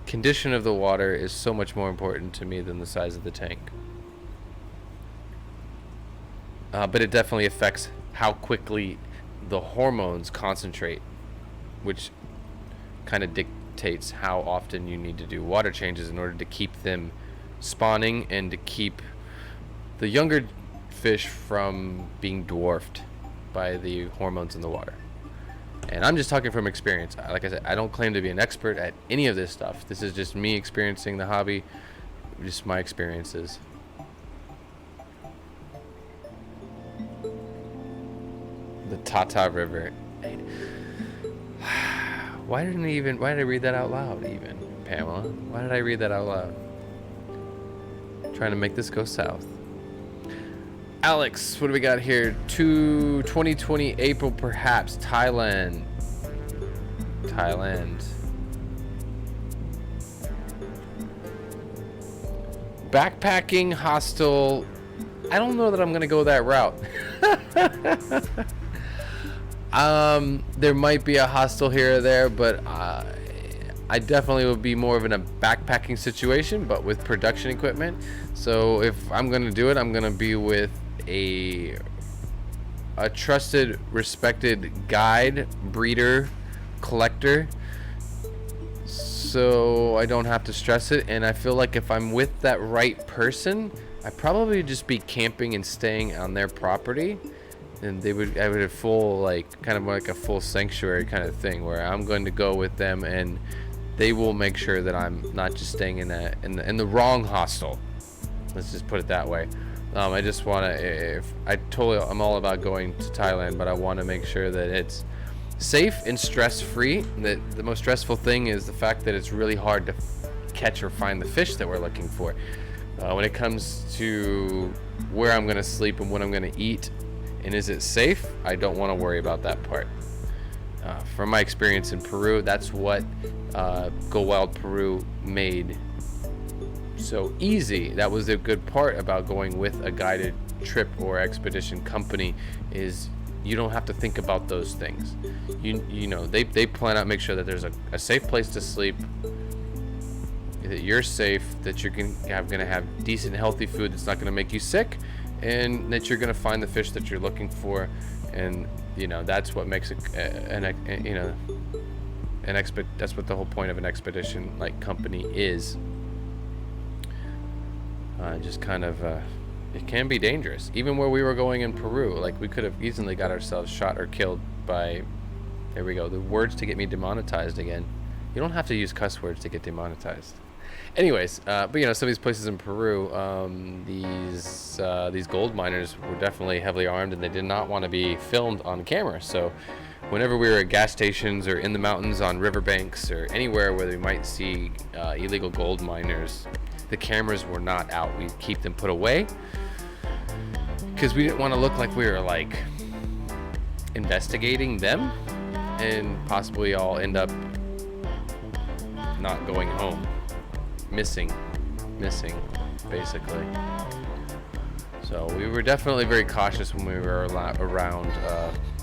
condition of the water is so much more important to me than the size of the tank. But it definitely affects how quickly the hormones concentrate, which kind of dictates how often you need to do water changes in order to keep them spawning and to keep the younger fish from being dwarfed by the hormones in the water. And I'm just talking from experience. Like I said, I don't claim to be an expert at any of this stuff. This is just me experiencing the hobby, just my experiences. The Tata River. Why did I read that out loud even, Pamela? Why did I read that out loud? Trying to make this go south. Alex, what do we got here? 2020 April perhaps. Thailand. Backpacking, hostel. I don't know that I'm going to go that route. There might be a hostel here or there, but I definitely would be more of in a backpacking situation, but with production equipment. So if I'm going to do it, I'm going to be with a trusted, respected guide, breeder, collector, so I don't have to stress it. And I feel like if I'm with that right person, I'd probably just be camping and staying on their property, and I would have full, like, kind of like a full sanctuary kind of thing where I'm going to go with them and they will make sure that I'm not just staying in the wrong hostel. Let's just put it that way. I just want to, I'm all about going to Thailand, but I want to make sure that it's safe and stress-free. That the most stressful thing is the fact that it's really hard to catch or find the fish that we're looking for. When it comes to where I'm going to sleep and what I'm going to eat and is it safe, I don't want to worry about that part. From my experience in Peru, that's what Go Wild Peru made so easy. That was a good part about going with a guided trip or expedition company, is you don't have to think about those things. You know, they plan out, make sure that there's a safe place to sleep, that you're safe, that you're gonna have decent, healthy food that's not gonna make you sick, and that you're gonna find the fish that you're looking for. And you know, that's what makes that's what the whole point of an expedition like company is. Just kind of it can be dangerous. Even where we were going in Peru, like, we could have easily got ourselves shot or killed by, there we go, the words to get me demonetized again. You don't have to use cuss words to get demonetized. Anyways, but you know, some of these places in Peru, these gold miners were definitely heavily armed, and they did not want to be filmed on camera. So whenever we were at gas stations or in the mountains on riverbanks or anywhere where we might see illegal gold miners, the cameras were not out. We'd keep them put away because we didn't want to look like we were like investigating them and possibly all end up not going home, missing basically. So we were definitely very cautious when we were around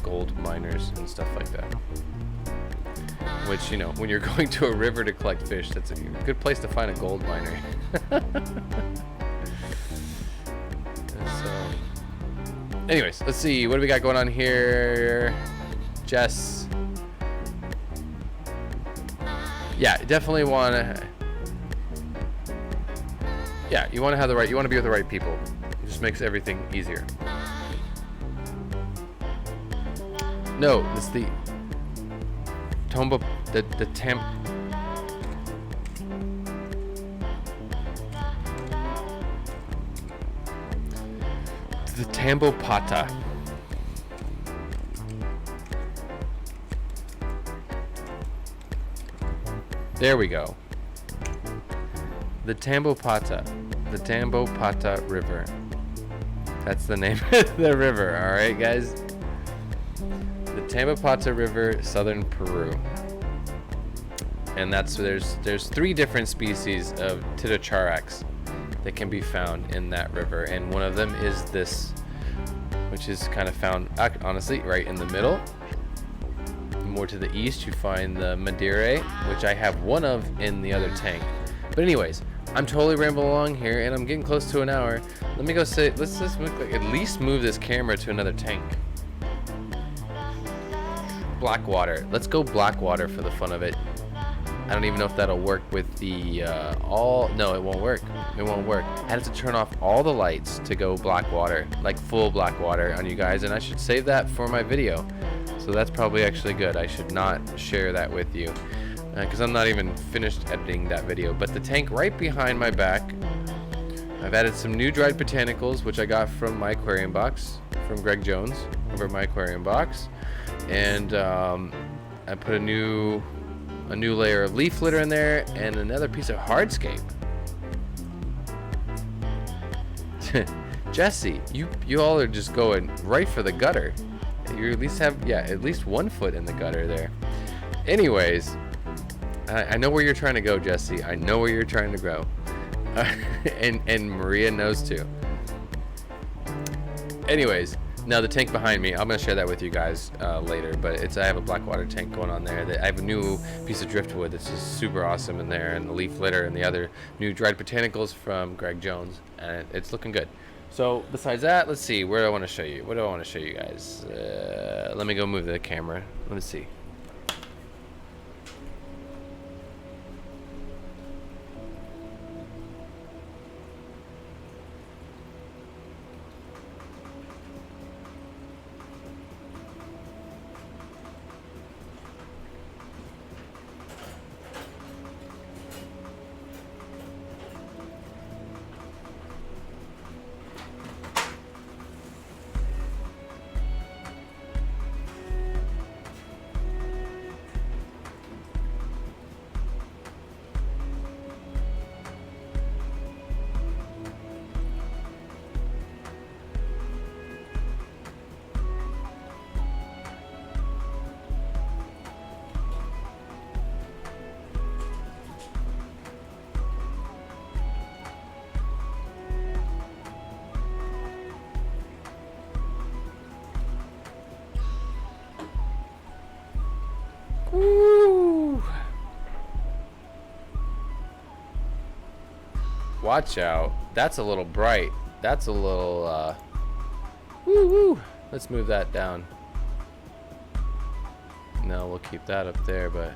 gold miners and stuff like that. Which, you know, when you're going to a river to collect fish, that's a good place to find a gold miner. So, anyways, let's see. What do we got going on here? Jess. Yeah, definitely want to. Yeah, you want to have the right. You want to be with the right people. It just makes everything easier. No, it's the Tomba, the temp. The Tambopata. There we go. The Tambopata. The Tambopata River. That's the name of the river, alright guys? The Tambopata River, southern Peru. And that's there's 3 different species of Titocharaks that can be found in that river, and one of them is this, which is kind of found honestly right in the middle. More to the east you find the Madeira, which I have one of in the other tank. But anyways, I'm totally rambling along here and I'm getting close to an hour. Let me go say, let's just at least move this camera to another tank. Blackwater. Let's go Blackwater for the fun of it. I don't even know if that'll work with the no, it won't work. It won't work. I had to turn off all the lights to go Blackwater, like full Blackwater on you guys, and I should save that for my video. So that's probably actually good. I should not share that with you because I'm not even finished editing that video. But the tank right behind my back, I've added some new dried botanicals, which I got from my aquarium box, from Greg Jones over my aquarium box, and I put a new layer of leaf litter in there and another piece of hardscape. Jesse, you all are just going right for the gutter. You at least have at least 1 foot in the gutter there. Anyways, I know where you're trying to go, Jesse. I know where you're trying to go. And Maria knows too. Anyways, now the tank behind me, I'm gonna share that with you guys later. But I have a Blackwater tank going on there. I have a new piece of driftwood that's just super awesome in there, and the leaf litter and the other new dried botanicals from Greg Jones, and it's looking good. So besides that, let's see, where do I want to show you? What do I want to show you guys? Let me go move the camera. Let me see. Woo! Watch out. That's a little bright. That's a little, woo! Let's move that down. No, we'll keep that up there, but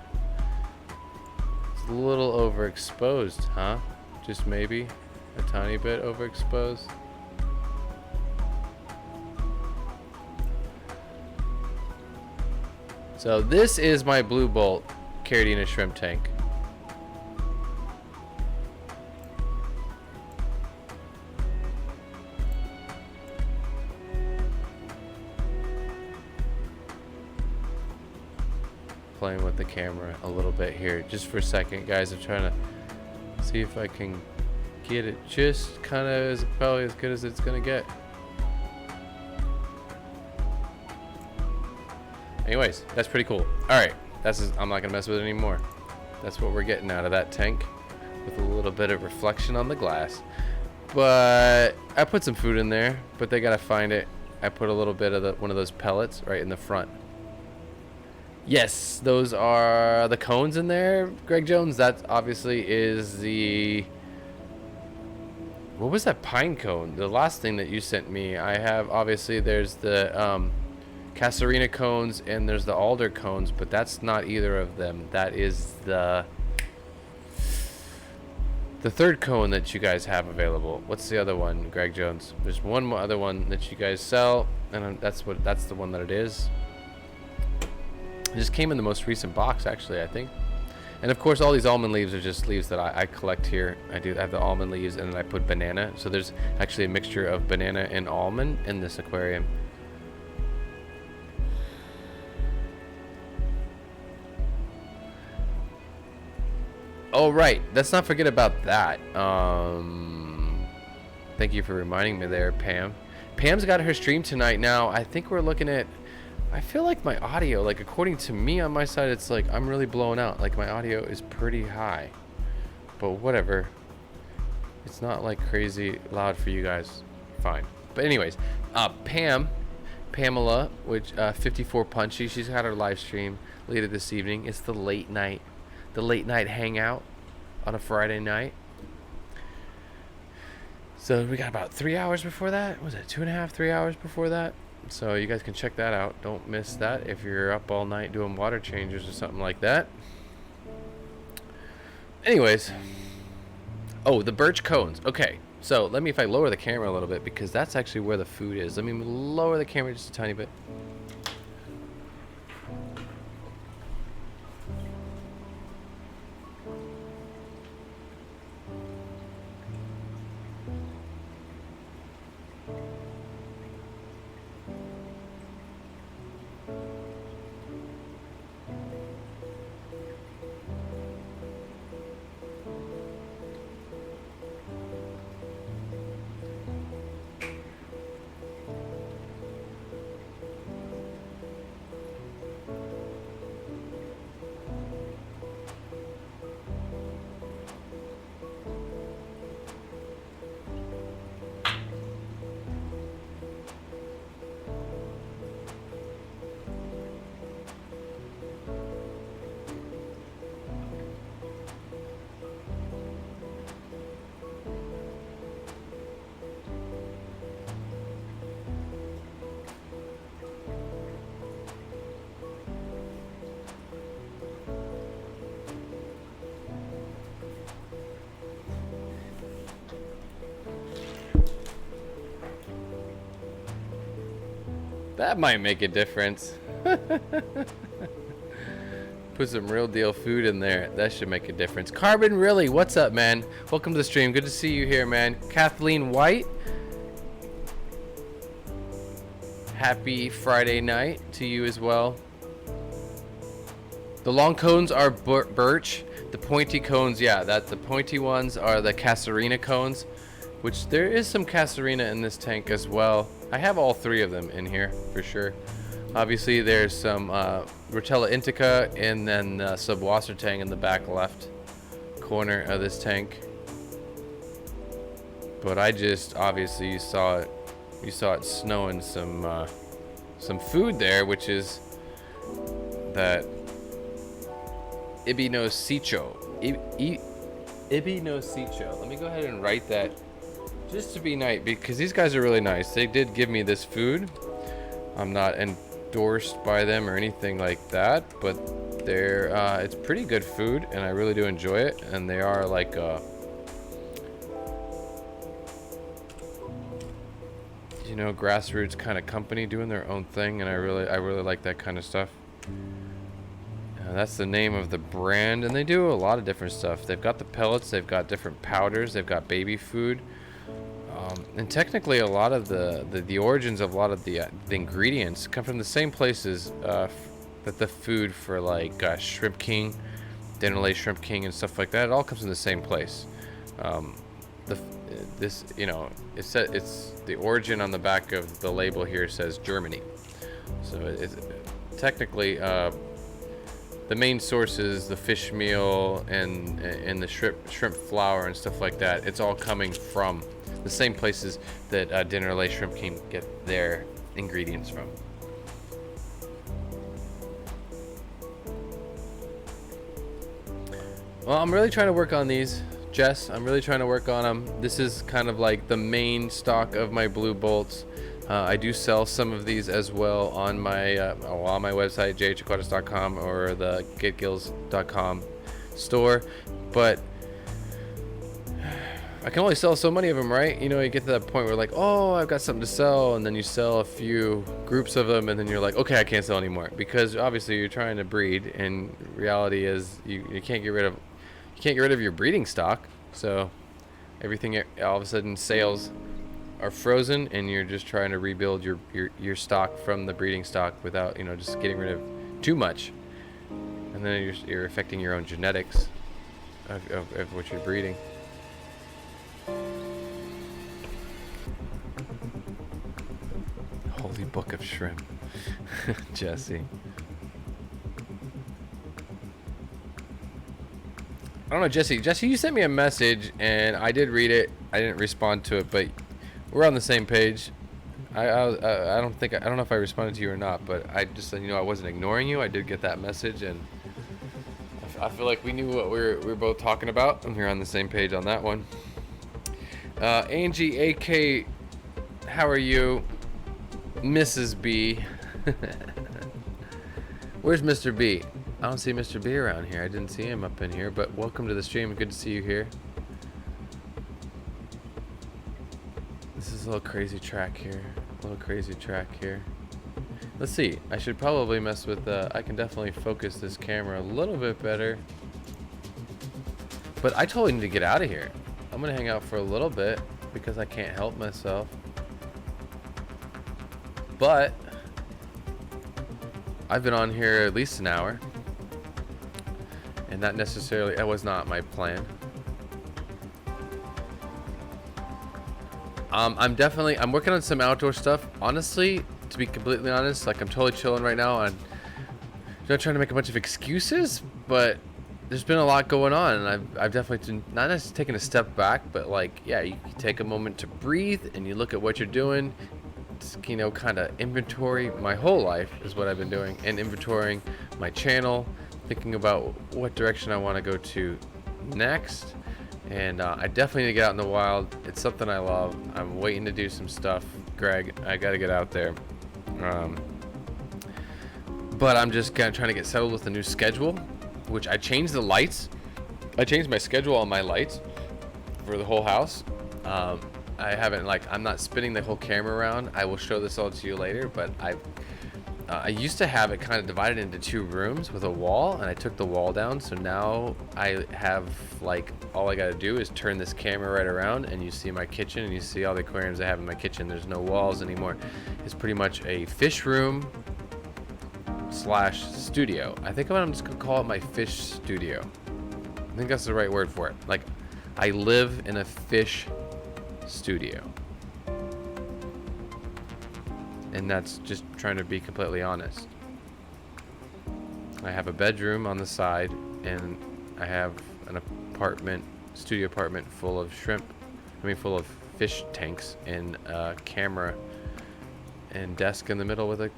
it's a little overexposed, huh? Just maybe a tiny bit overexposed. So this is my Blue Bolt Caridina shrimp tank. Playing with the camera a little bit here, just for a second, guys. I'm trying to see if I can get it just kind of probably as good as it's gonna get. Anyways, that's pretty cool. All right, I'm not gonna mess with it anymore. That's what we're getting out of that tank, with a little bit of reflection on the glass. But I put some food in there, but they gotta find it. I put a little bit of one of those pellets right in the front. Yes, those are the cones in there, Greg Jones. That obviously is the... What was that pine cone? The last thing that you sent me. I have, obviously, there's the Casuarina cones and there's the alder cones, but that's not either of them. That is the third cone that you guys have available. What's the other one, Greg Jones? There's one more other one that you guys sell, and that's the one that it is. It just came in the most recent box, actually, I think. And of course, all these almond leaves are just leaves that I collect here. I do have the almond leaves, and then I put banana. So there's actually a mixture of banana and almond in this aquarium. Oh, right. Let's not forget about that. Thank you for reminding me there, Pam. Pam's got her stream tonight now. I think we're looking at... I feel like my audio, like according to me on my side, it's like I'm really blowing out. Like my audio is pretty high. But whatever. It's not like crazy loud for you guys. Fine. But anyways, Pamela, which 54 Punchy, she's got her live stream later this evening. It's the late night hangout on a Friday night. So we got about 3 hours before that. What was it 2.5, 3 hours before that? So you guys can check that out. Don't miss that if you're up all night doing water changes or something like that. Anyways. Oh, the birch cones. Okay. So let me, if I lower the camera a little bit, because that's actually where the food is. Let me lower the camera just a tiny bit. That might make a difference. Put some real deal food in there. That should make a difference. Carbon, really? What's up, man? Welcome to the stream. Good to see you here, man. Kathleen White. Happy Friday night to you as well. The long cones are birch. The pointy cones, yeah, the pointy ones are the Casuarina cones, which there is some Casuarina in this tank as well. I have all three of them in here for sure. Obviously, there's some Rotella indica and then subwasser tang in the back left corner of this tank. But I just, obviously, you saw it snowing some food there, which is that Ibinosicho. Ibinosicho. Let me go ahead and write that just to be nice, because these guys are really nice. They did give me this food. I'm not endorsed by them or anything like that, but they're it's pretty good food, and I really do enjoy it. And they are like you know, grassroots kind of company doing their own thing, and I really like that kind of stuff. That's the name of the brand, and they do a lot of different stuff. They've got the pellets, they've got different powders, they've got baby food, and technically a lot of the origins of a lot of the ingredients come from the same places that the food for like Shrimp King, Dinnerlay Shrimp King, and stuff like that. It all comes from the same place. This, you know, it's the origin on the back of the label here says Germany, so it's technically. The main source is the fish meal and the shrimp flour and stuff like that. It's all coming from the same places that Dinnerlay Shrimp King get their ingredients from. Well, I'm really trying to work on these, Jess. I'm really trying to work on them. This is kind of like the main stock of my blue bolts. I do sell some of these as well on my website, jhaquatics.com, or the getgills.com store, but I can only sell so many of them, right? You know, you get to that point where like, oh, I've got something to sell, and then you sell a few groups of them, and then you're like, okay, I can't sell anymore, because obviously you're trying to breed, and reality is you can't get rid of your breeding stock. So everything, all of a sudden sales are frozen, and you're just trying to rebuild your stock from the breeding stock without, you know, just getting rid of too much, and then you're affecting your own genetics of what you're breeding. Holy book of shrimp. Jesse. I don't know, Jesse, you sent me a message and I did read it. I didn't respond to it, but we're on the same page. I don't know if I responded to you or not, but I just said, you know, I wasn't ignoring you. I did get that message, and I feel like we knew what we were both talking about, and we're on the same page on that one. Angie AK, how are you? Mrs. B. Where's Mr. B? I don't see Mr. B around here. I didn't see him up in here, but welcome to the stream. Good to see you here. This is a little crazy track here. Let's see. I should probably mess with I can definitely focus this camera a little bit better. But I totally need to get out of here. I'm gonna hang out for a little bit because I can't help myself. But I've been on here at least an hour, and that was not my plan. I'm working on some outdoor stuff. Honestly, to be completely honest, like I'm totally chilling right now. I'm not trying to make a bunch of excuses, but there's been a lot going on, and I've definitely not necessarily taken a step back, but like, yeah, you take a moment to breathe and you look at what you're doing. You know, kind of inventory. My whole life is what I've been doing, and inventorying my channel, thinking about what direction I want to go to next. And I definitely need to get out in the wild. It's something I love. I'm waiting to do some stuff. Greg, I got to get out there. But I'm just kind of trying to get settled with the new schedule, which I changed the lights. I changed my schedule on my lights for the whole house. I haven't, I'm not spinning the whole camera around. I will show this all to you later, but I used to have it kind of divided into two rooms with a wall, and I took the wall down, so now I have, all I gotta do is turn this camera right around, and you see my kitchen, and you see all the aquariums I have in my kitchen. There's no walls anymore. It's pretty much a fish room / studio. I think I'm just gonna call it my fish studio. I think that's the right word for it. I live in a fish studio, and that's just trying to be completely honest. I have a bedroom on the side, and I have an studio apartment full of full of fish tanks, and a camera and desk in the middle with a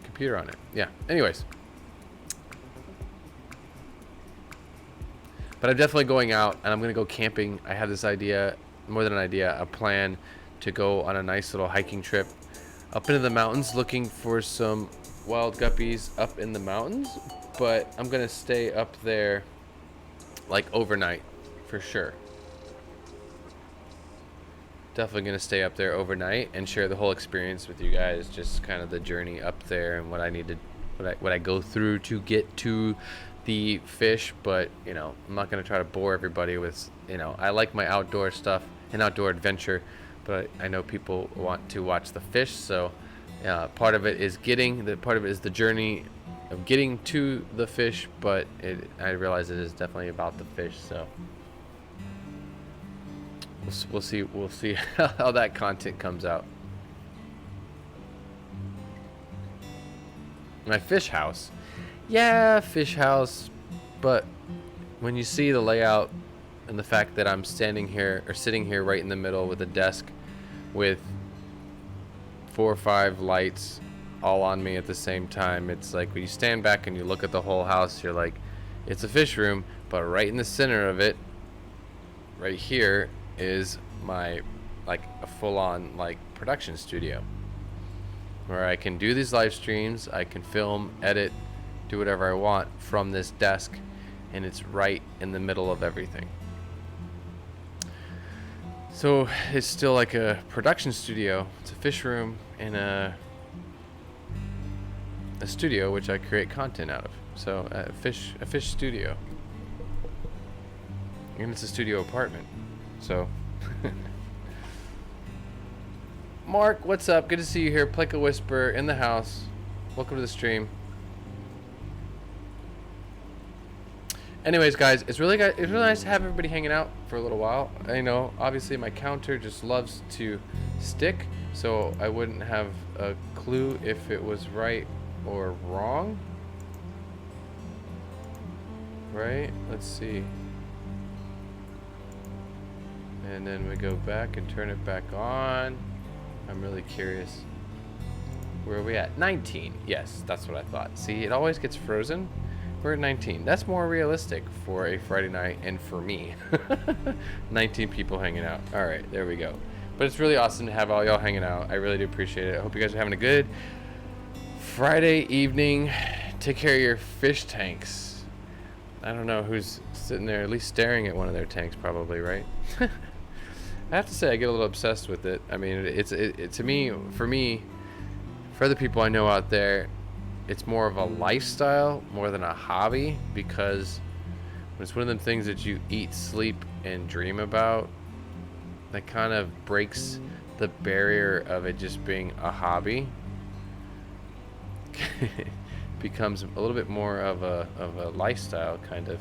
computer on it. Yeah, anyways, but I'm definitely going out, and I'm gonna go camping. I have this idea, more than an idea, a plan to go on a nice little hiking trip up into the mountains, looking for some wild guppies up in the mountains. But I'm gonna stay up there overnight for sure. Definitely gonna stay up there overnight and share the whole experience with you guys, just kind of the journey up there and what I go through to get to the fish. But I'm not gonna try to bore everybody with, I like my outdoor stuff and outdoor adventure, but I know people want to watch the fish. So part of it is the journey of getting to the fish, but I realize it is definitely about the fish. So we'll see how that content comes out. My fish house. Yeah, fish house, but when you see the layout and the fact that I'm sitting here right in the middle with a desk with 4 or 5 lights all on me at the same time, it's like when you stand back and you look at the whole house, you're like, it's a fish room, But right in the center of it, right here, is my, like, a full-on, like, production studio where I can do these live streams, I can film, edit, do whatever I want from this desk, and it's right in the middle of everything. So it's still like a production studio. It's a fish room and a studio which I create content out of. So a fish studio, and it's a studio apartment. So Mark, what's up? Good to see you here. Pleka Whisper in the house. Welcome to the stream. Anyways, guys, it's really nice to have everybody hanging out for a little while. I know, obviously, my counter just loves to stick, so I wouldn't have a clue if it was right or wrong. Right? Let's see. And then we go back and turn it back on. I'm really curious. Where are we at? 19. Yes, that's what I thought. See, it always gets frozen. We're at 19. That's more realistic for a Friday night and for me. 19 people hanging out. All right, there we go. But it's really awesome to have all y'all hanging out. I really do appreciate it. I hope you guys are having a good Friday evening. Take care of your fish tanks. I don't know who's sitting there, at least staring at one of their tanks, probably, right? I have to say, I get a little obsessed with it. I mean, to me, for other people I know out there, it's more of a lifestyle more than a hobby, because it's one of them things that you eat, sleep, and dream about. That kind of breaks the barrier of it just being a hobby. Becomes a little bit more of a lifestyle, kind of.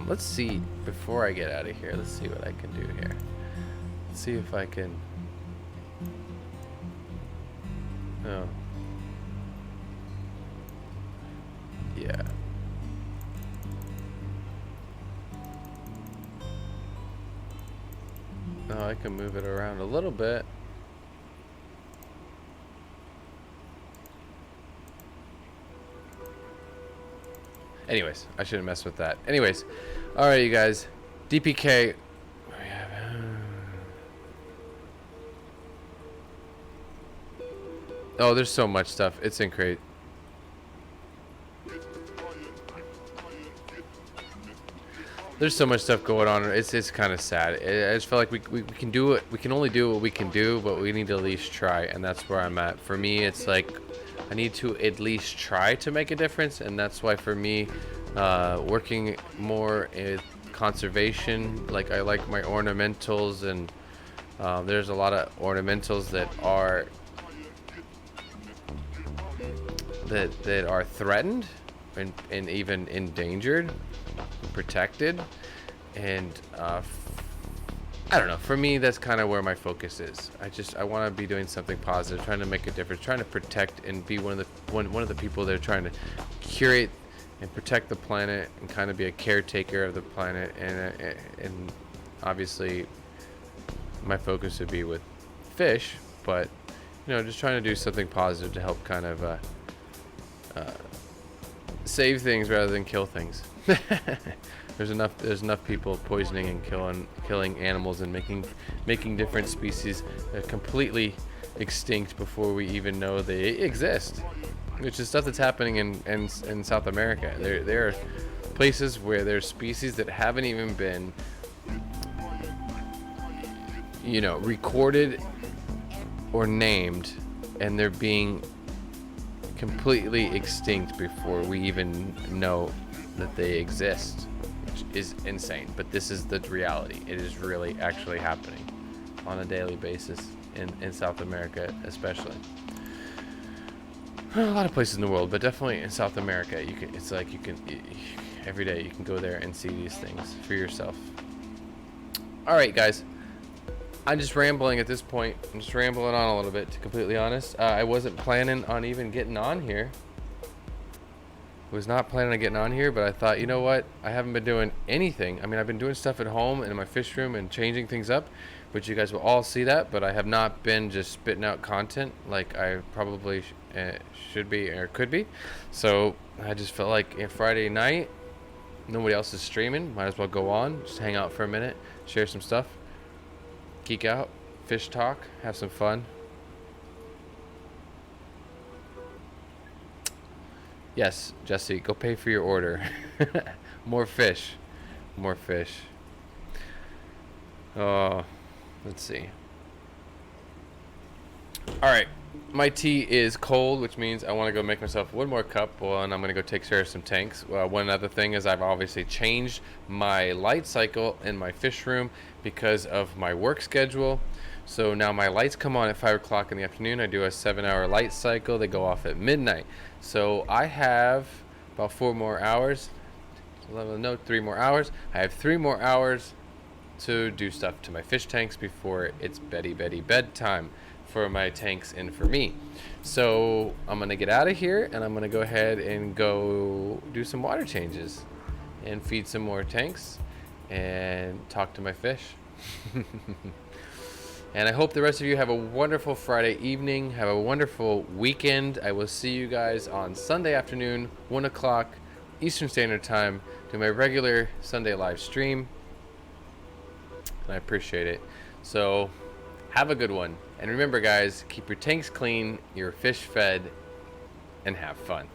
Let's see, before I get out of here, let's see what I can do here. Let's see if I can... Oh. Yeah. Oh, I can move it around a little bit. Anyways, I shouldn't mess with that. Anyways, all right, you guys. DPK. Oh, there's so much stuff. It's incredible. There's so much stuff going on. It's kind of sad. I just feel like we can do it. We can only do what we can do, but we need to at least try, and that's where I'm at. For me, it's like I need to at least try to make a difference, and that's why for me, working more in conservation, like I like my ornamentals, and there's a lot of ornamentals that are threatened and even endangered, protected, and I don't know, for me that's kind of where my focus is. I want to be doing something positive, trying to make a difference, trying to protect and be one of the people that are trying to curate and protect the planet and kind of be a caretaker of the planet, and obviously my focus would be with fish, but you know, just trying to do something positive to help kind of save things rather than kill things. There's enough people poisoning and killing animals and making different species completely extinct before we even know they exist. Which is stuff that's happening in South America. There are places where there's species that haven't even been, you know, recorded or named, and they're being completely extinct before we even know that they exist, which is insane. But this is the reality. It is really actually happening on a daily basis in South America, especially. A lot of places in the world, but definitely in South America, it's like every day you can go there and see these things for yourself. All right, guys. I'm just rambling at this point. I'm just rambling on a little bit, to be completely honest. I wasn't planning on even getting on here. Was not planning on getting on here, but I thought, you know what? I haven't been doing anything. I mean, I've been doing stuff at home and in my fish room and changing things up, which you guys will all see that, but I have not been just spitting out content like I probably should be or could be. So I just felt like Friday night, Nobody else is streaming. Might as well go on. Just hang out for a minute, share some stuff, geek out, fish talk, have some fun. Yes, Jesse, go pay for your order. More fish. More fish. Oh, let's see. All right. My tea is cold, which means I want to go make myself one more cup. Well, and I'm going to go take care of some tanks. One other thing is I've obviously changed my light cycle in my fish room because of my work schedule. So now my lights come on at 5 o'clock in the afternoon. I do a 7-hour light cycle. They go off at midnight. So I have about 4 more hours. 11, no, 3 more hours. I have 3 more hours to do stuff to my fish tanks before it's Betty bedtime for my tanks and for me. So I'm gonna get out of here and I'm gonna go ahead and go do some water changes and feed some more tanks and talk to my fish. And I hope the rest of you have a wonderful Friday evening. Have a wonderful weekend. I will see you guys on Sunday afternoon, 1 o'clock Eastern Standard Time, to my regular Sunday live stream. And I appreciate it. So have a good one. And remember, guys, keep your tanks clean, your fish fed, and have fun.